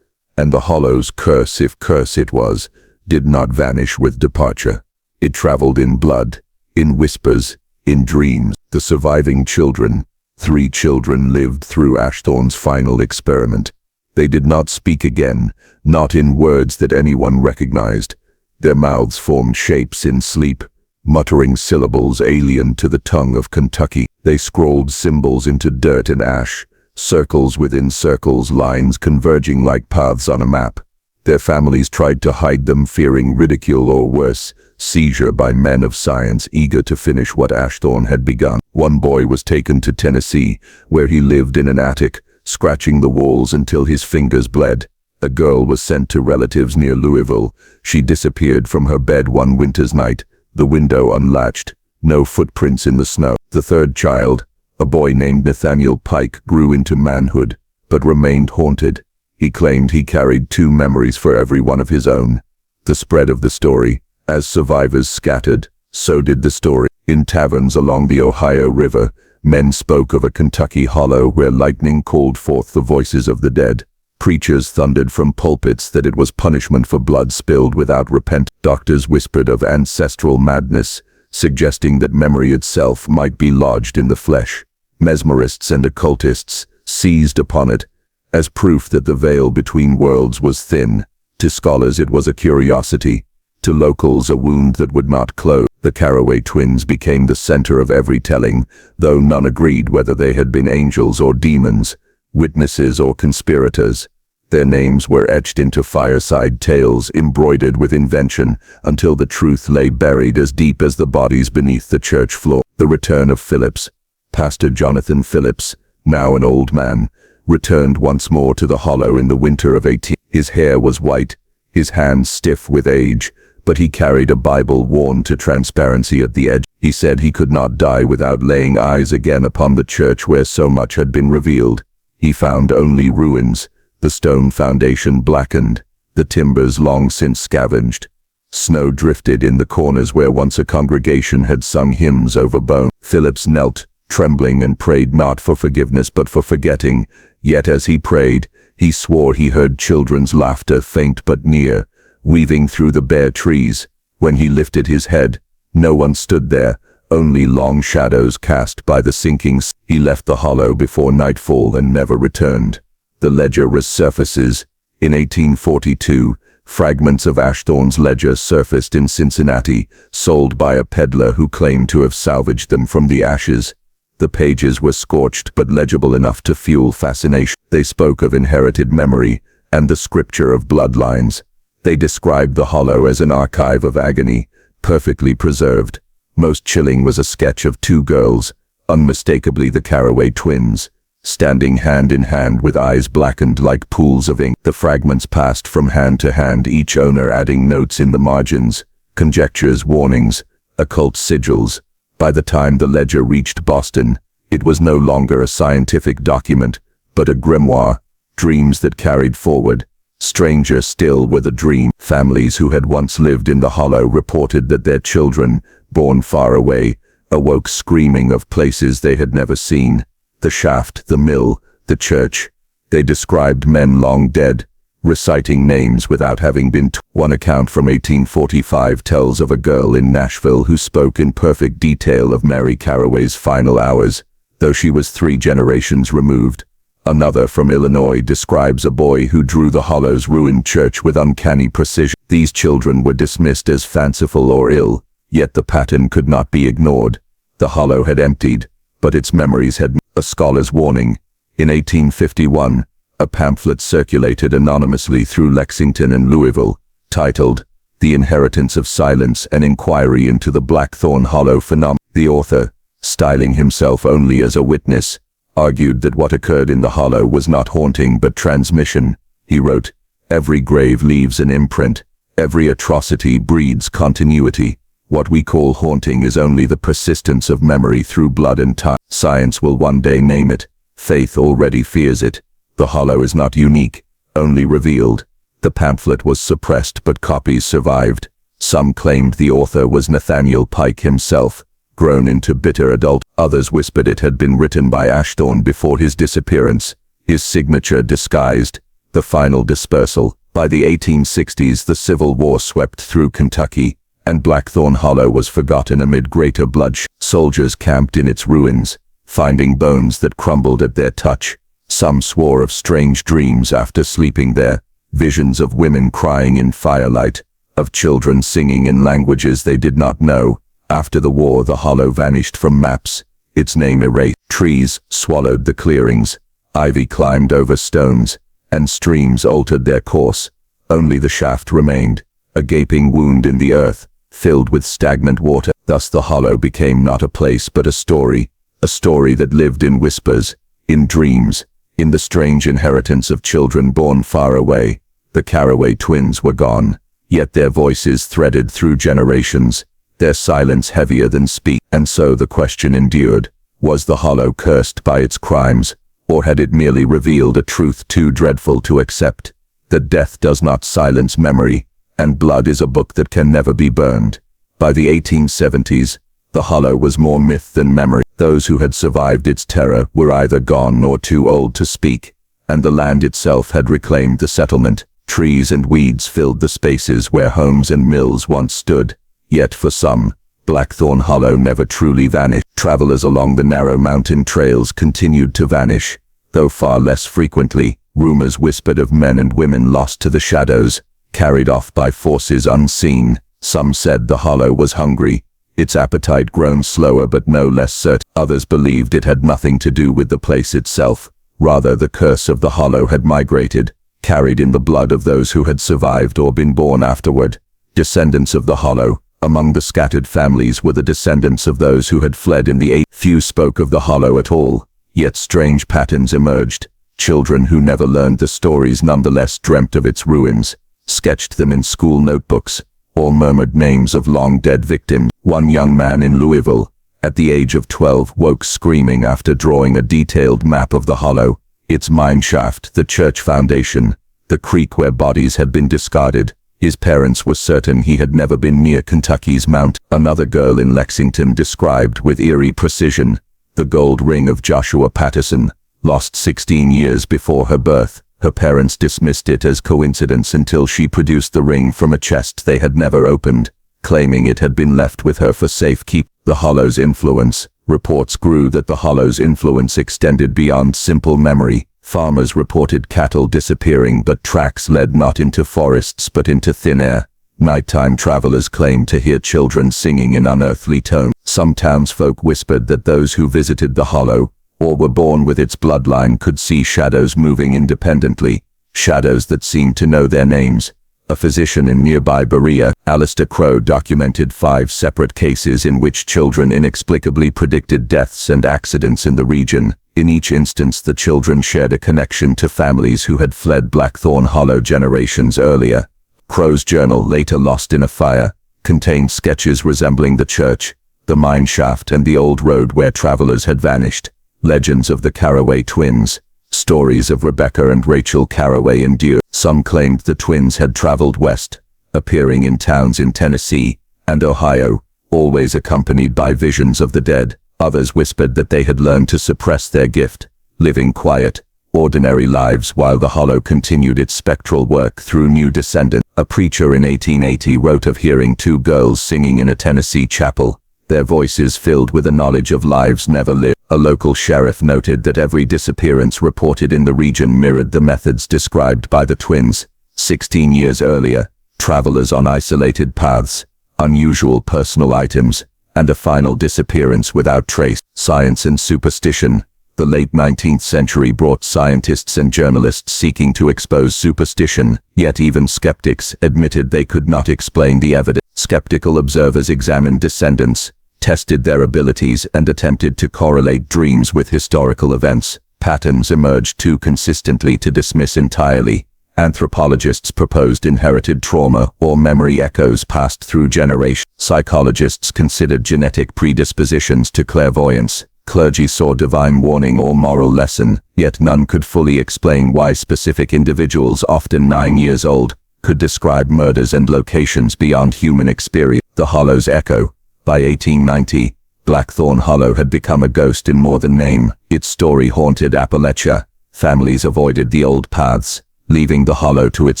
and the hollow's curse, if curse it was, did not vanish with departure. It traveled in blood, in whispers, in dreams. The surviving children, 3 children, lived through Ashthorne's final experiment. They did not speak again, not in words that anyone recognized. Their mouths formed shapes in sleep, muttering syllables alien to the tongue of Kentucky. They scrawled symbols into dirt and ash, circles within circles, lines converging like paths on a map. Their families tried to hide them, fearing ridicule or worse, seizure by men of science eager to finish what Ashthorne had begun. One boy was taken to Tennessee, where he lived in an attic, scratching the walls until his fingers bled. A girl was sent to relatives near Louisville. She disappeared from her bed one winter's night, the window unlatched, no footprints in the snow. The third child, a boy named Nathaniel Pike, grew into manhood, but remained haunted. He claimed he carried 2 memories for every one of his own. The spread of the story. As survivors scattered, so did the story. In taverns along the Ohio River, men spoke of a Kentucky hollow where lightning called forth the voices of the dead. Preachers thundered from pulpits that it was punishment for blood spilled without repentance. Doctors whispered of ancestral madness, suggesting that memory itself might be lodged in the flesh. Mesmerists and occultists seized upon it as proof that the veil between worlds was thin. To scholars it was a curiosity, to locals a wound that would not close. The Caraway twins became the center of every telling, though none agreed whether they had been angels or demons, witnesses or conspirators. Their names were etched into fireside tales embroidered with invention until the truth lay buried as deep as the bodies beneath the church floor. The return of Phillips. Pastor Jonathan Phillips, now an old man, returned once more to the hollow in the winter of 18. His hair was white, his hands stiff with age, but he carried a Bible worn to transparency at the edge. He said he could not die without laying eyes again upon the church where so much had been revealed. He found only ruins, the stone foundation blackened, the timbers long since scavenged. Snow drifted in the corners where once a congregation had sung hymns over bone. Phillips knelt, trembling, and prayed not for forgiveness but for forgetting. Yet as he prayed, he swore he heard children's laughter, faint but near, weaving through the bare trees. When he lifted his head, no one stood there, only long shadows cast by the sinking sun. He left the hollow before nightfall and never returned. The ledger resurfaces. In 1842, Fragments of Ashthorne's ledger surfaced in Cincinnati, sold by a peddler who claimed to have salvaged them from the ashes. The pages were scorched but legible enough to fuel fascination. They spoke of inherited memory and the scripture of bloodlines. They described the hollow as an archive of agony, perfectly preserved. Most chilling was a sketch of two girls, unmistakably the Caraway twins, standing hand in hand with eyes blackened like pools of ink. The fragments passed from hand to hand, each owner adding notes in the margins, conjectures, warnings, occult sigils. By the time the ledger reached Boston, it was no longer a scientific document, but a grimoire, dreams that carried forward. Stranger still were the dream. Families who had once lived in the hollow reported that their children, born far away, awoke screaming of places they had never seen. The shaft, the mill, the church. They described men long dead, reciting names without having been told. One account from 1845 tells of a girl in Nashville who spoke in perfect detail of Mary Caraway's final hours, though she was 3 generations removed. Another from Illinois describes a boy who drew the hollow's ruined church with uncanny precision. These children were dismissed as fanciful or ill, yet the pattern could not be ignored. The hollow had emptied, but its memories had. A scholar's warning. In 1851, a pamphlet circulated anonymously through Lexington and Louisville, titled, The Inheritance of Silence, an Inquiry into the Blackthorn Hollow Phenomenon. The author, styling himself only as a witness, argued that what occurred in the hollow was not haunting but transmission. He wrote, "Every grave leaves an imprint. Every atrocity breeds continuity. What we call haunting is only the persistence of memory through blood and time. Science will one day name it. Faith already fears it. The hollow is not unique, only revealed." The pamphlet was suppressed, but copies survived. Some claimed the author was Nathaniel Pike himself, grown into bitter adult. Others whispered it had been written by Ashthorne before his disappearance, his signature disguised. The final dispersal. By the 1860s, the Civil War swept through Kentucky, and Blackthorn Hollow was forgotten amid greater bloodshed. Soldiers camped in its ruins, finding bones that crumbled at their touch. Some swore of strange dreams after sleeping there, visions of women crying in firelight, of children singing in languages they did not know. After the war, the hollow vanished from maps, its name erased. Trees swallowed the clearings, ivy climbed over stones, and streams altered their course. Only the shaft remained, a gaping wound in the earth, filled with stagnant water. Thus the hollow became not a place but a story that lived in whispers, in dreams, in the strange inheritance of children born far away. The Caraway twins were gone, yet their voices threaded through generations, their silence heavier than speech. And so the question endured, was the hollow cursed by its crimes, or had it merely revealed a truth too dreadful to accept? That death does not silence memory, and blood is a book that can never be burned. By the 1870s, the hollow was more myth than memory. Those who had survived its terror were either gone or too old to speak, and the land itself had reclaimed the settlement. Trees and weeds filled the spaces where homes and mills once stood. Yet for some, Blackthorn Hollow never truly vanished. Travelers along the narrow mountain trails continued to vanish, though far less frequently. Rumors whispered of men and women lost to the shadows, carried off by forces unseen. Some said the hollow was hungry, its appetite grown slower but no less certain. Others believed it had nothing to do with the place itself. Rather, the curse of the hollow had migrated, carried in the blood of those who had survived or been born afterward. Descendants of the hollow. Among the scattered families were the descendants of those who had fled in the 80s. Few spoke of the hollow at all, yet strange patterns emerged. Children who never learned the stories nonetheless dreamt of its ruins, sketched them in school notebooks, or murmured names of long-dead victims. One young man in Louisville, at the age of 12, woke screaming after drawing a detailed map of the hollow, its mine shaft, the church foundation, the creek where bodies had been discarded. His parents were certain he had never been near Kentucky's Mount. Another girl in Lexington described with eerie precision the gold ring of Joshua Patterson, lost 16 years before her birth. Her parents dismissed it as coincidence until she produced the ring from a chest they had never opened, claiming it had been left with her for safekeeping. The hollow's influence. Reports grew that the hollow's influence extended beyond simple memory. Farmers reported cattle disappearing, but tracks led not into forests but into thin air. Nighttime travelers claimed to hear children singing in unearthly tones. Some townsfolk whispered that those who visited the hollow, or were born with its bloodline, could see shadows moving independently, shadows that seemed to know their names. A physician in nearby Berea, Alistair Crowe, documented 5 separate cases in which children inexplicably predicted deaths and accidents in the region. In each instance, the children shared a connection to families who had fled Blackthorn Hollow generations earlier. Crowe's journal, later lost in a fire, contained sketches resembling the church, the mine shaft, and the old road where travelers had vanished. Legends of the Carraway twins. Stories of Rebecca and Rachel Carraway endured. Some claimed the twins had traveled west, appearing in towns in Tennessee and Ohio, always accompanied by visions of the dead. Others whispered that they had learned to suppress their gift, living quiet, ordinary lives while the hollow continued its spectral work through new descendants. A preacher in 1880 wrote of hearing 2 girls singing in a Tennessee chapel, their voices filled with a knowledge of lives never lived. A local sheriff noted that every disappearance reported in the region mirrored the methods described by the twins. 16 years earlier, travelers on isolated paths, unusual personal items, and a final disappearance without trace. Science and superstition. The late 19th century brought scientists and journalists seeking to expose superstition, yet even skeptics admitted they could not explain the evidence. Skeptical observers examined descendants, tested their abilities, and attempted to correlate dreams with historical events. Patterns emerged too consistently to dismiss entirely. Anthropologists proposed inherited trauma or memory echoes passed through generations. Psychologists considered genetic predispositions to clairvoyance. Clergy saw divine warning or moral lesson, yet none could fully explain why specific individuals, often 9 years old, could describe murders and locations beyond human experience. The Hollow's echo. By 1890, Blackthorn Hollow had become a ghost in more than name. Its story haunted Appalachia. Families avoided the old paths, leaving the hollow to its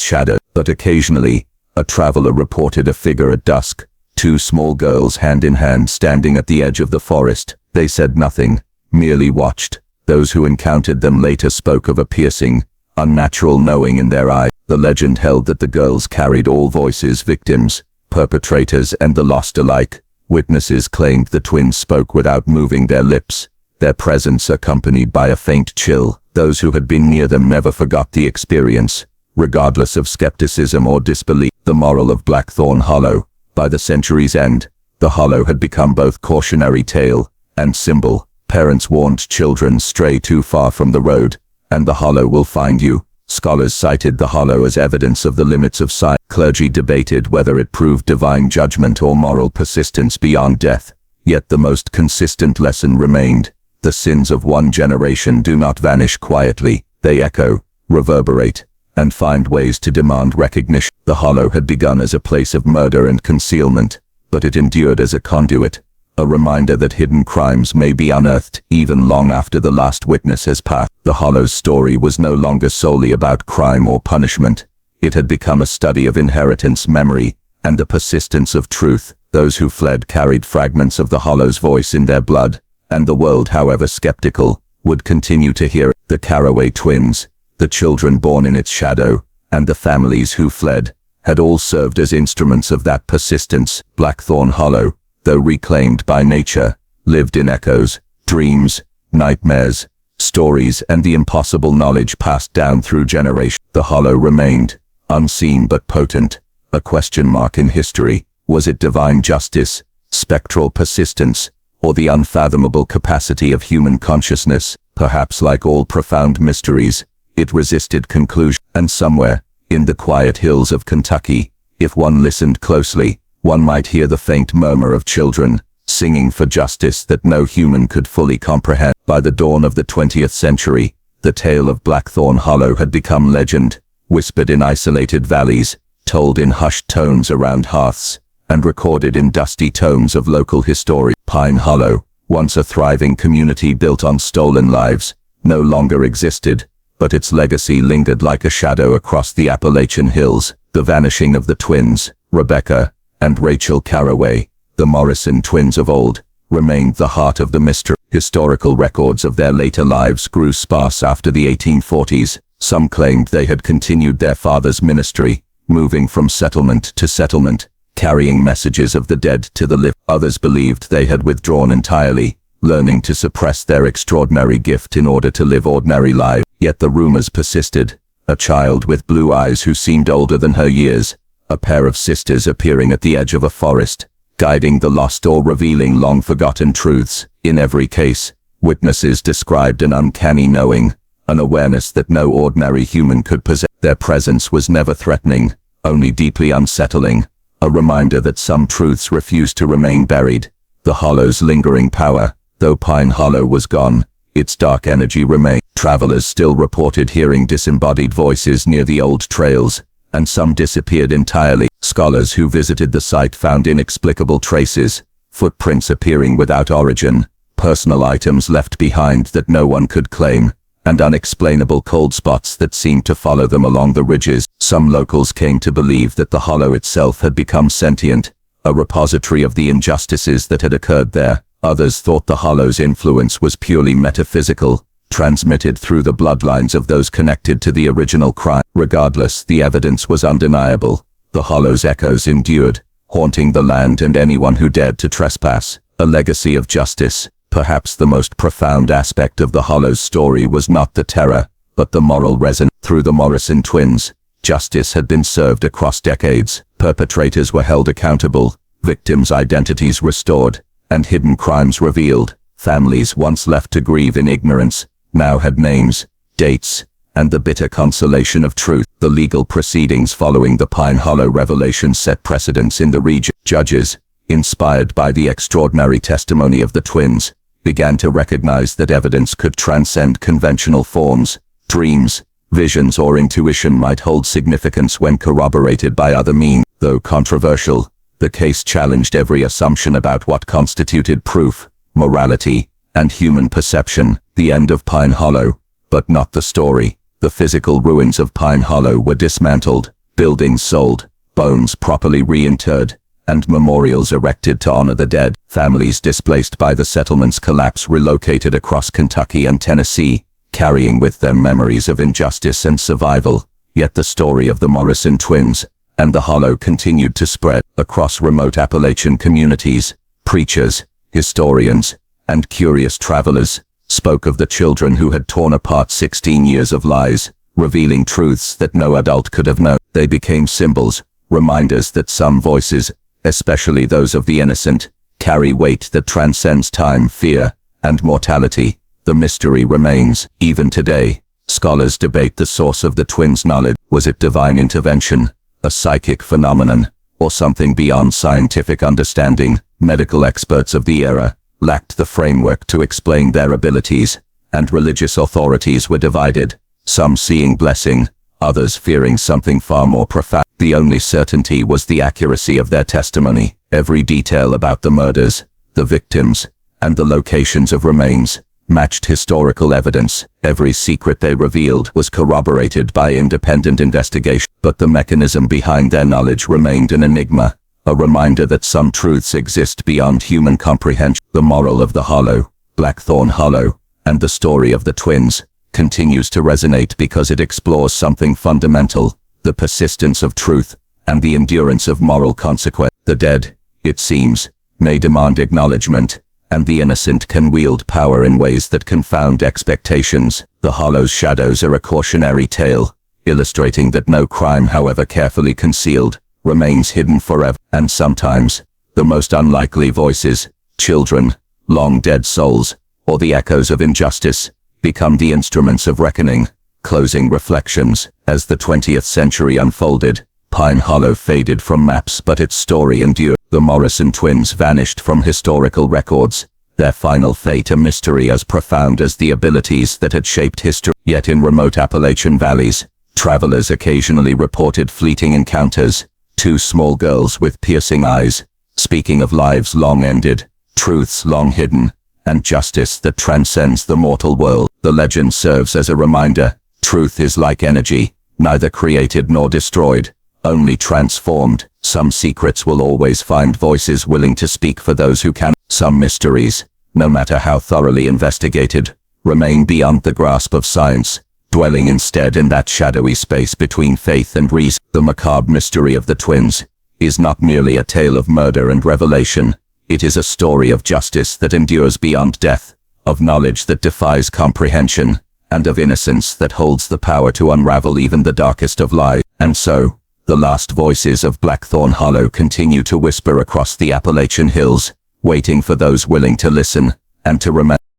shadow. But occasionally, a traveler reported a figure at dusk, 2 small girls hand in hand standing at the edge of the forest. They said nothing, merely watched. Those who encountered them later spoke of a piercing, unnatural knowing in their eyes. The legend held that the girls carried all voices, victims, perpetrators, and the lost alike. Witnesses claimed the twins spoke without moving their lips, their presence accompanied by a faint chill. Those who had been near them never forgot the experience, regardless of skepticism or disbelief. The moral of Blackthorn Hollow. By the century's end, the hollow had become both cautionary tale and symbol. Parents warned children, stray too far from the road, and the hollow will find you. Scholars cited the hollow as evidence of the limits of science. Clergy debated whether it proved divine judgment or moral persistence beyond death. Yet the most consistent lesson remained. The sins of one generation do not vanish quietly. They echo, reverberate, and find ways to demand recognition. The hollow had begun as a place of murder and concealment, but it endured as a conduit, a reminder that hidden crimes may be unearthed even long after the last witness has passed. The hollow's story was no longer solely about crime or punishment. It had become a study of inheritance, memory, and the persistence of truth. Those who fled carried fragments of the hollow's voice in their blood, and the world, however skeptical, would continue to hear it. The Carraway twins, the children born in its shadow, and the families who fled, had all served as instruments of that persistence. Blackthorn Hollow, though reclaimed by nature, lived in echoes, dreams, nightmares, stories, and the impossible knowledge passed down through generations. The hollow remained, unseen but potent, a question mark in history. Was it divine justice, spectral persistence, or the unfathomable capacity of human consciousness? Perhaps, like all profound mysteries, it resisted conclusion. And somewhere, in the quiet hills of Kentucky, if one listened closely, one might hear the faint murmur of children, singing for justice that no human could fully comprehend. By the dawn of the 20th century, the tale of Blackthorn Hollow had become legend, whispered in isolated valleys, told in hushed tones around hearths, and recorded in dusty tomes of local history. Pine Hollow, once a thriving community built on stolen lives, no longer existed, but its legacy lingered like a shadow across the Appalachian hills. The vanishing of the twins, Rebecca and Rachel Carraway, the Morrison twins of old, remained the heart of the mystery. Historical records of their later lives grew sparse after the 1840s. Some claimed they had continued their father's ministry, moving from settlement to settlement, carrying messages of the dead to the living. Others believed they had withdrawn entirely, learning to suppress their extraordinary gift in order to live ordinary lives. Yet the rumors persisted. A child with blue eyes who seemed older than her years, a pair of sisters appearing at the edge of a forest, guiding the lost or revealing long-forgotten truths. In every case, witnesses described an uncanny knowing, an awareness that no ordinary human could possess. Their presence was never threatening, only deeply unsettling, a reminder that some truths refused to remain buried. The Hollow's lingering power, though Pine Hollow was gone, its dark energy remained. Travelers still reported hearing disembodied voices near the old trails, and some disappeared entirely. Scholars who visited the site found inexplicable traces, footprints appearing without origin, personal items left behind that no one could claim, and unexplainable cold spots that seemed to follow them along the ridges. Some locals came to believe that the hollow itself had become sentient, a repository of the injustices that had occurred there. Others thought the hollow's influence was purely metaphysical, transmitted through the bloodlines of those connected to the original crime. Regardless, the evidence was undeniable. The hollow's echoes endured, haunting the land and anyone who dared to trespass. A legacy of justice. Perhaps the most profound aspect of the hollow's story was not the terror, but the moral resonance. Through the Morrison twins, justice had been served across decades. Perpetrators were held accountable, victims' identities restored, and hidden crimes revealed. Families once left to grieve in ignorance, now had names, dates, and the bitter consolation of truth. The legal proceedings following the Pine Hollow revelation set precedents in the region. Judges, inspired by the extraordinary testimony of the twins, began to recognize that evidence could transcend conventional forms. Dreams, visions, or intuition might hold significance when corroborated by other means. Though controversial, the case challenged every assumption about what constituted proof, morality, and human perception. The end of Pine Hollow, but not the story. The physical ruins of Pine Hollow were dismantled, buildings sold, bones properly reinterred, and memorials erected to honor the dead. Families displaced by the settlement's collapse relocated across Kentucky and Tennessee, carrying with them memories of injustice and survival. Yet the story of the Morrison twins and the Hollow continued to spread across remote Appalachian communities. Preachers, historians, and curious travelers spoke of the children who had torn apart 16 years of lies, revealing truths that no adult could have known. They became symbols, reminders that some voices, especially those of the innocent, carry weight that transcends time, fear, and mortality. The mystery remains. Even today, scholars debate the source of the twins' knowledge. Was it divine intervention, a psychic phenomenon, or something beyond scientific understanding? Medical experts of the era lacked the framework to explain their abilities, and religious authorities were divided, some seeing blessing, others fearing something far more profound. The only certainty was the accuracy of their testimony. Every detail about the murders, the victims, and the locations of remains matched historical evidence. Every secret they revealed was corroborated by independent investigation, but the mechanism behind their knowledge remained an enigma, a reminder that some truths exist beyond human comprehension. The moral of the Hollow, Blackthorn Hollow, and the story of the twins continues to resonate because it explores something fundamental: the persistence of truth and the endurance of moral consequence. The dead, it seems, may demand acknowledgement, and the innocent can wield power in ways that confound expectations. The Hollow's shadows are a cautionary tale, illustrating that no crime, however carefully concealed, remains hidden forever. And sometimes, the most unlikely voices, children, long dead souls, or the echoes of injustice, become the instruments of reckoning. Closing reflections. As the 20th century unfolded, Pine Hollow faded from maps, but its story endured. The Morrison twins vanished from historical records, their final fate a mystery as profound as the abilities that had shaped history. Yet in remote Appalachian valleys, travelers occasionally reported fleeting encounters: two small girls with piercing eyes, speaking of lives long ended, truths long hidden, and justice that transcends the mortal world. The legend serves as a reminder: truth is like energy, neither created nor destroyed, only transformed. Some secrets will always find voices willing to speak for those who can. Some mysteries, no matter how thoroughly investigated, remain beyond the grasp of science, dwelling instead in that shadowy space between faith and reason. The macabre mystery of the twins is not merely a tale of murder and revelation. It is a story of justice that endures beyond death, of knowledge that defies comprehension, and of innocence that holds the power to unravel even the darkest of lies. And so, the last voices of Blackthorn Hollow continue to whisper across the Appalachian hills, waiting for those willing to listen and to remember.